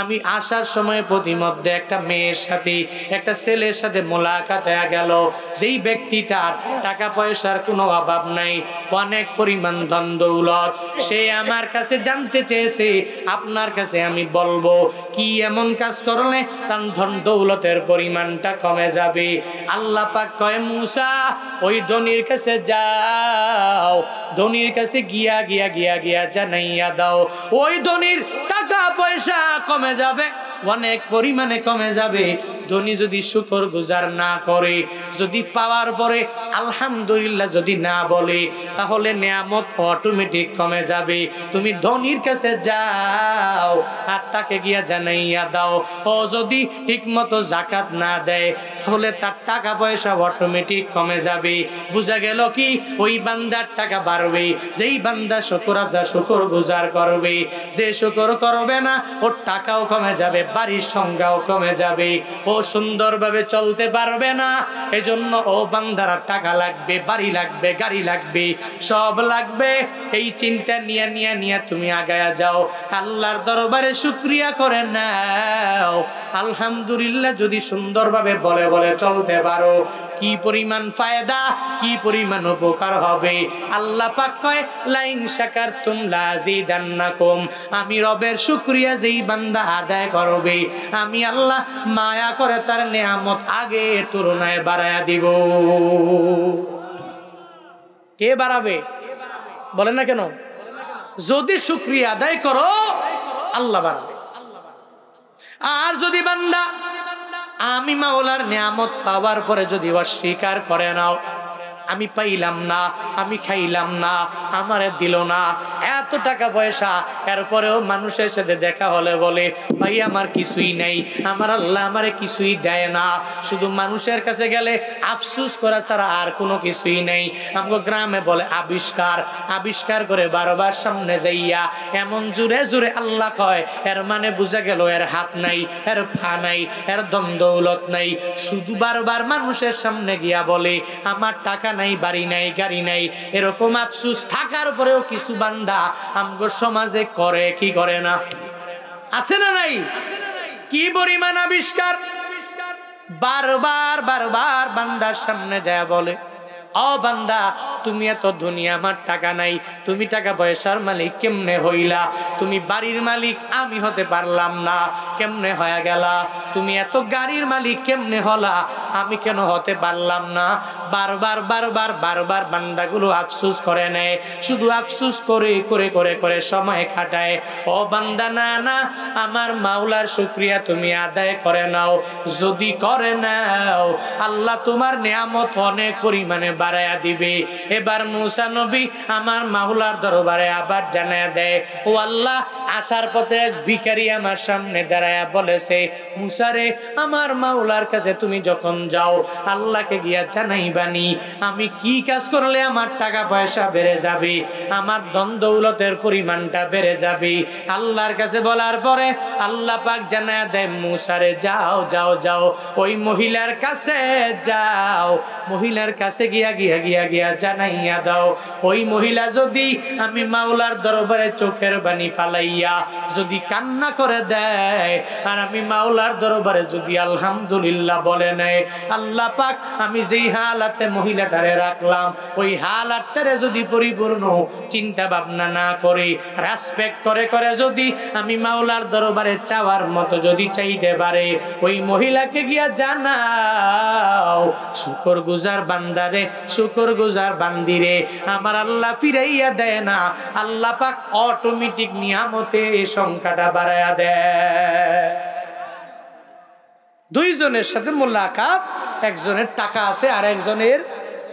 আমি আসার সময় প্রতিমধ্যে একটা মেয়ের সাথে একটা ছেলের সাথে মোলাকাত হয়ে গেল। যেই ব্যক্তিটার টাকা পয়সার কোনো অভাব নাই, অনেক পরিমাণ ধন দৌলত, সে আমার কাছে জানতে চেয়েছে আপনার কাছে আমি বলবো কি এমন কাজ করলে তার ধন দৌলতের পরিমাণটা কমে যাবে। আল্লাহ পাক কয়, মূসা ওই ধনীর কাছে যাও, ধনীর কাছে গিয়া গিয়া গিয়া গিয়া জানাইয়া দাও, ওই ধনীর টাকা পয়সা কমে যাবে, অনেক পরিমাণে কমে যাবে। ধনী যদি শুকর গুজার না করে, যদি পাওয়ার পরে আলহামদুলিল্লাহ যদি না বলে, তাহলে নিয়ামত অটোমেটিক কমে যাবে। তুমি ধনীর কাছে যাও আর তাকে গিয়া জানাইয়া দাও, ও যদি ঠিক মতো যাকাত না দেয় তাহলে তার টাকা পয়সা অটোমেটিক কমে যাবে। বুঝা গেল কি? ওই বান্দার টাকা বাড়বে যেই বান্দা শুকর গুজার করবে। যে শুকর করবে না ওর টাকাও কমে যাবে, বাড়ির সংখ্যাও কমে যাবে, ও সুন্দরভাবে চলতে পারবে না। এজন্য ও বান্দারা টাকা লাগবে, বাড়ি লাগবে, গাড়ি লাগবে, সব লাগবে। এই চিন্তা নিয়ে নিয়ে নিয়ে তুমি আগায়া যাও, আল্লাহর দরবারে শুকরিয়া করে নাও। আলহামদুলিল্লাহ যদি সুন্দরভাবে বলে বলে চলতে পারো, কি পরিমাণ ফায়দা, কি পরিমাণ উপকার হবে। আল্লাহ পাক কয়, লাইন শাকারতুম লাযিদান্নাকুম, আমি রবের শুকরিয়া যেই বান্দা আদায় করবে, আমি আল্লাহ মায়া করে তার নিয়ামত আগে তুলনায় বাড়ায়া দিব। কে বাড়াবে বলেন না কেন? যদি শুকরিয়া আদায় করো আল্লাহ বাড়াবে। আর যদি বান্দা আমি মাওলার নিয়ামত পাওয়ার পরে যদি অস্বীকার করে নাও, আমি পাইলাম না, আমি খাইলাম না, আমারে দিল না, এত টাকা পয়সা, এরপরেও মানুষের সাথে দেখা হলে বলে ভাই আমার কিছুই নাই, আমার আল্লাহ আমারে কিছুই দেয় না, শুধু মানুষের কাছে গেলে আফসুস করা ছাড়া আর কোনো কিছুই নেই। আমাকে গ্রামে বলে আবিষ্কার, আবিষ্কার করে বারবার সামনে যাইয়া এমন জোরে জোরে আল্লাহ কয়, এর মানে বুঝা গেল এর হাত নাই, এর পা নাই, এর ধন দৌলত নাই, শুধু বারবার মানুষের সামনে গিয়া বলে আমার টাকা নাই, বাড়ি নাই, গাড়ি নাই। এরকম আফসুস থাকার পরেও কিছু বান্দা আমগো সমাজে করে কি করে না? আছে না নাই? কি পরিমাণ আবিষ্কার! বারবার বারবার বান্দার সামনে যায় বলে, ও বান্দা তুমি এত ধনী, আমার টাকা নাই, তুমি টাকা পয়সার মালিক কেমনে হইলা? তুমি বাড়ির মালিক, আমি হতে পারলাম না, কেমনে হয়ে গেলা? তুমি এত গাড়ির মালিক কেমনে হলা, আমি কেন হতে পারলাম না? বারবার বারবার বারবার বান্দাগুলো আফসুস করে নেয়, শুধু আফসুস করে করে করে করে সময় কাটায়। ও বান্দা না না, আমার মাওলার শুকরিয়া তুমি আদায় করে নাও। যদি করে নাও আল্লাহ তোমার নিয়ামত অনেক পরিমাণে বাড়ায়া দিবে। এবার মূসা নবী আমার মাওলার দরবারে আবার জানায়া দেয়, ও আল্লাহ, আসার পথে এক ভিখারি আমার সামনে দাঁড়ায়া বলেছে, মূসা রে, আমার মাওলার কাছে তুমি যখন যাও আল্লাহকে গিয়া জানাইবানি আমি কি কাজ করলে আমার টাকা পয়সা বেড়ে যাবে, আমার ধন দৌলতের পরিমাণটা বেড়ে যাবে। আল্লাহর কাছে বলার পরে আল্লাহ পাক জানায়া দেয়, মূসা রে যাও যাও যাও, ওই মহিলার কাছে যাও, মহিলার কাছে গিয়া গিয়া গিয়া গিয়া জানাইয়া দাও, ওই মহিলা যদি আমি মাওলার দরবারে চোখের বাণী ফালাইয়া যদি কান্না করে দেয়, আর আমি মাওলার দরবারে যদি আলহামদুলিল্লাহ বলে নেয়, আল্লাহ পাক আমি যেই হালাতে মহিলাটারে রাখলাম ওই হালাতটারে যদি পরিপূর্ণ চিন্তা ভাবনা না করে রেসপেক্ট করে করে যদি আমি মাওলার দরবারে চাওয়ার মতো যদি চাইতে পারে, ওই মহিলাকে গিয়া জানাও, শুকর গুজার বান্দারে, শুকর গুজার বান্দিরে আমার আল্লাহ ফিরাইয়া দেয় না, আল্লাহ পাক অটোমেটিক নিয়ামতে সংখ্যাটা বাড়াইয়া দেয়। দুইজনের সাথে মোলাকাত, একজনের টাকা আছে আর একজনের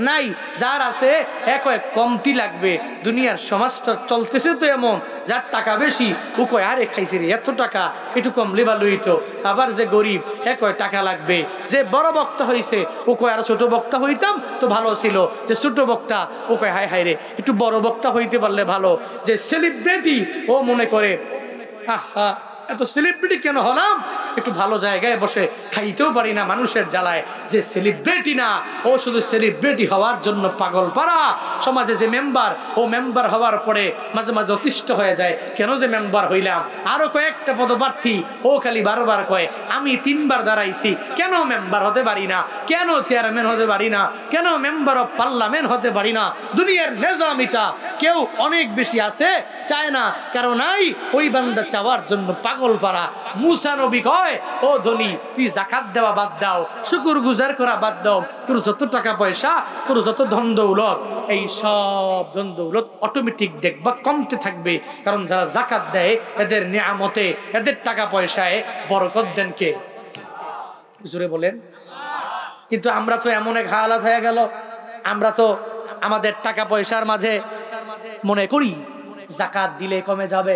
নাই। যার আছে এক কমতি লাগবে, দুনিয়ার সমাজটা চলতেছে তো এমন, যার টাকা বেশি ও কয় আরে খাইছে রে এত টাকা, একটু কমলে ভালো হইতো। আবার যে গরিব এ কয় টাকা লাগবে। যে বড় বক্তা হয়েছে ও কয় আর ছোট বক্তা হইতাম তো ভালো ছিল। যে ছোট বক্তা ও কয় হায় হায় রে একটু বড় বক্তা হইতে পারলে ভালো। যে সেলিব্রিটি ও মনে করে আহা এত সেলিব্রিটি কেন হলাম, একটু ভালো জায়গায় বসে খাইতেও পারি না মানুষের জ্বালায়। যে সেলিব্রিটি না, ও শুধু সেলিব্রিটি হওয়ার জন্য পাগল পারা। সমাজে যে মেম্বার, ও মেম্বার হওয়ার পরে মাঝে মাঝে অতিষ্ঠ হয়ে যায়, কেন যে মেম্বার হইলাম। আরো কয়েকটা পদপ্রার্থী, ও খালি বারবার কয় আমি 3 বার দাঁড়াইছি, কেন মেম্বার হতে পারি না, কেন চেয়ারম্যান হতে পারি না, কেন মেম্বার অফ পার্লামেন্ট হতে পারি না। দুনিয়ার নিজামিটা কেউ অনেক বেশি আছে, চায় না, কারণ নাই ওই বান্দা চাওয়ার জন্য পাগল পারা। মুসা নবী কয়, ও ধনী, তুই যাকাত দেওয়া বাদ দাও, শুকুর গুজার করা বাদ দাও, তোর যত টাকা পয়সা, তোর যত ধন দৌলত, এই সব ধন দৌলত অটোমেটিক দেখবা কমতে থাকবে। কারণ যারা যাকাত দেয় এদের নিয়ামতে, এদের টাকা পয়সায় বরকত দেন কে? জোরে বলেন। কিন্তু আমরা তো এমন এক হালাত হয়ে গেল, আমরা তো আমাদের টাকা পয়সার মাঝে মনে করি যাকাত দিলে কমে যাবে,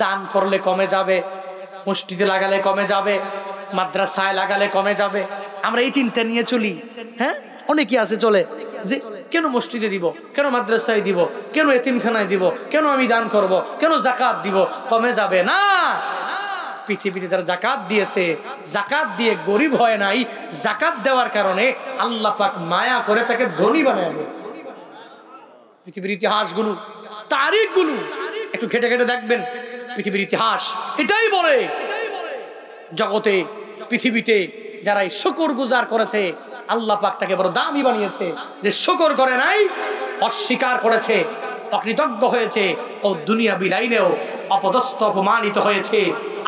দান করলে কমে যাবে, মসজিদে লাগালে কমে যাবে, মাদ্রাসায় লাগালে কমে যাবে। আমরা এই চিন্তা নিয়ে চলি। হ্যাঁ, অনেকে আছে চলে যে কেন মসজিদে দিব, কেন মাদ্রাসায় দিব, কেন এতিমখানায় দিব, কেন আমি দান করব, কেন যাকাত দিব, কমে যাবে না। পৃথিবীতে যারা যাকাত দিয়েছে, যাকাত দিয়ে গরিব হয় নাই, যাকাত দেওয়ার কারণে আল্লাহ পাক মায়া করে তাকে ধনী বানায় দিয়েছে। পৃথিবীর ইতিহাসগুলো, তারিখগুলো একটু ঘেটে ঘেটে দেখবেন। পৃথিবীর ইতিহাস এটাই বলে, জগতে পৃথিবীতে যারাই শুকর গুজার করেছে আল্লাহ পাক তাকে বড় দামি বানিয়েছে। যে শুকর করে নাই, অস্বীকার করেছে, অকৃতজ্ঞ হয়েছে, ও দুনিয়া বিলাইনেও অপদস্থ অপমানিত হয়েছে,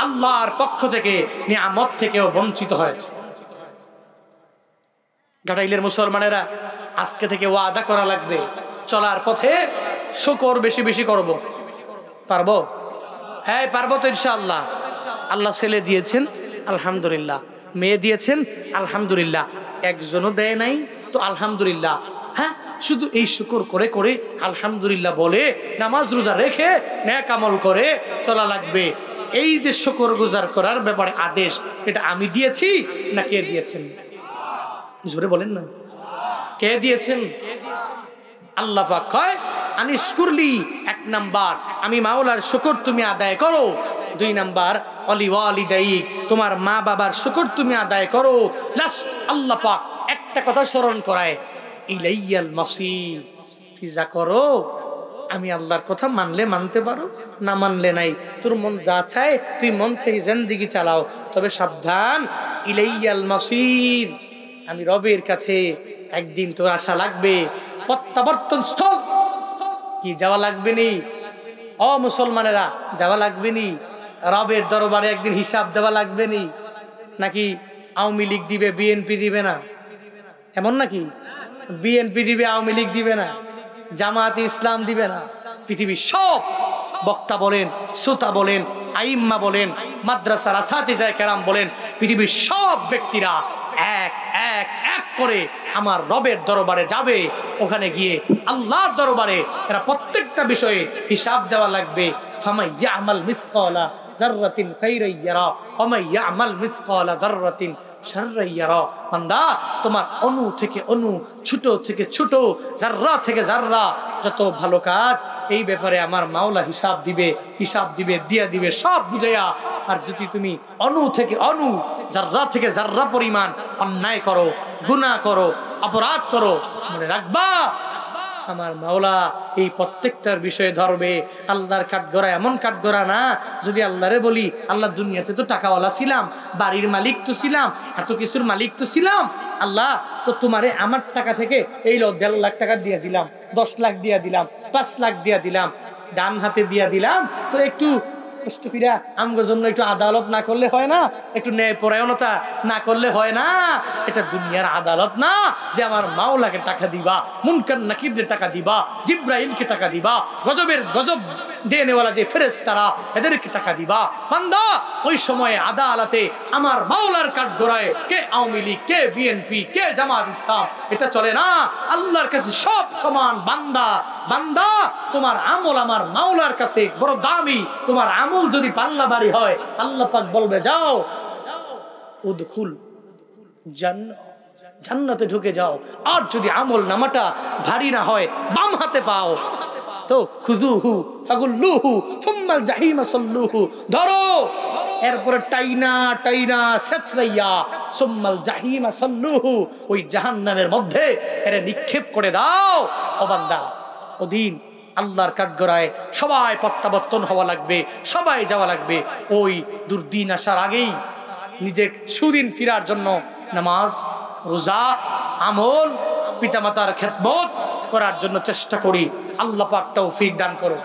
আল্লাহর পক্ষ থেকে নিয়ামত থেকেও বঞ্চিত হয়েছে। ঘাটাইলের মুসলমানেরা আজকে থেকে ওয়াদা করা লাগবে, চলার পথে শুকর বেশি বেশি করব। পারবো? হ্যাঁ পারবো তো ইনশাআল্লাহ। আল্লাহ ছেলে দিয়েছেন আলহামদুলিল্লাহ, মেয়ে দিয়েছেন আলহামদুলিল্লাহ, একজনও দেয় নাই তো আলহামদুলিল্লাহ। হ্যাঁ, শুধু এই শুকর করে করে আলহামদুলিল্লাহ বলে নামাজ রোজা রেখে নেক আমল করে চলা লাগবে। এই যে শুকর গুজার করার ব্যাপারে আদেশ, এটা আমি দিয়েছি না কে দিয়েছেন? জোরে বলেন না, কে দিয়েছেন? আল্লাহ পাক কয় আনিস কুরলি, 1 নাম্বার আমি মাওলার শুকর তুমি আদায় করো, 2 নাম্বার অলি ওয়ালিদাই, তোমার মা বাবার শুকর তুমি আদায় করো। লাস্ট আল্লাহ পাক একটা কথা স্মরণ করায়, ইলাইয়াল মাসির, তুই যা করো আমি আল্লাহর কথা মানলে মানতে পারো, না মানলে নাই, তোর মন যা চায় তুই মন থেকে জিন্দেগি চালাও, তবে সাবধান, ইলাইয়াল মাসির, আমি রবের কাছে একদিন তোর আসা লাগবে। প্রত্যাবর্তন স্থল কি যাওয়া লাগবে নি? ও মুসলমানেরা, যাওয়া লাগবে নি? রবের দরবারে একদিন হিসাব দেওয়া লাগবে নি? নাকি আওয়ামী লীগ দিবে, বিএনপি দিবে না? এমন নাকি? বিএনপি দিবে, আওয়ামী লীগ দিবে না, জামাত ইসলাম দিবে না? পৃথিবীর সব বক্তা বলেন, শ্রোতা বলেন, আইম্মা বলেন, মাদ্রাসার আসাতিজায়ে কেরাম বলেন, পৃথিবীর সব ব্যক্তিরা এক এক এক করে আমার রবের দরবারে যাবে। ওখানে গিয়ে আল্লাহর দরবারে এরা প্রত্যেকটা বিষয়ে হিসাব দেওয়া লাগবে। ফামাই ইয়ামাল মিসকালা যাররাতিন খাইরান ইয়ারা ওয়া মান ইয়ামাল মিসকালা যাররাতিন শাররান ইয়ারা। বান্দা, তোমার অণু থেকে অণু, ছোট থেকে ছোট, জাররা থেকে জাররা, যত ভালো কাজ এই ব্যাপারে আমার মাওলা হিসাব দিবে, দিয়া দিবে সব বুঝাইয়া। আর যদি তুমি অণু থেকে অণু, জাররা থেকে জাররা পরিমাণ অন্যায় করো, গুনাহ করো, অপরাধ করো, মনে রাখবা আমার মাওলা এই প্রত্যেকটার বিষয়ে ধরবে। আল্লাহর কাঠগড়া এমন কাঠগড়া না, যদি আল্লাহরে বলি আল্লাহ দুনিয়াতে তো টাকাওয়ালা ছিলাম, বাড়ির মালিক তো ছিলাম, এত কিছুর মালিক তো ছিলাম, আল্লাহ তো তোমারে আমার টাকা থেকে এই 1.5 লাখ টাকা দিয়ে দিলাম, 10 লাখ দিয়ে দিলাম, 5 লাখ দিয়ে দিলাম, ডান হাতে দিয়ে দিলাম, তো একটু কষ্ট ফিরা আমগোর জন্য একটু আদালত না করলে হয় না? একটু ন্যায় পরায়ণতা না করলে হয় না? এটা দুনিয়ার আদালত না যে আমার মাওলাকে টাকা দিবা, মুনকার নাকিরদের টাকা দিবা, জিব্রাইলকে টাকা দিবা, গজব দেনেওয়ালা যে ফেরেশতারা এদেরকে টাকা দিবা। বান্দা, ওই সময়ে আদালতে আমার মাওলার কাঠগড়ায় কে আওয়ামী লীগ, কে বিএনপি, কে জামাত ইসলাম, এটা চলে না। আল্লাহর কাছে সব সমান। বান্দা, তোমার আমল আমার মাওলার কাছে বড় দামি। তোমার আমল যদি পাল্লা বাড়ি হয়, আল্লাহ পাক বলবে যাও উদখুল জান্নাতে ঢুকে যাও। আর যদি আমল নামাটা ভারী না হয়, বাম হাতে পাও তো খুযুহু ফাগুল্লুহু সুম্মাল জাহিমা সাল্লুহু, ধরো এরপরে টাইনা টাইনা সেচরাইয়া সুম্মাল জাহিমা সাল্লুহু, ওই জাহান্নামের মধ্যে এরে নিক্ষেপ করে দাও। ও বান্দা, ওদিন আল্লাহর কাঠগড়ায় সবাই প্রত্যাবর্তন হওয়া লাগবে, সবাই যাওয়া লাগবে। ওই দুর্দিন আসার আগেই নিজের সুদিন ফিরার জন্য নামাজ, রোজা, আমল, পিতামাতার খেদমত করার জন্য চেষ্টা করি। আল্লাহ পাক তৌফিক দান করো।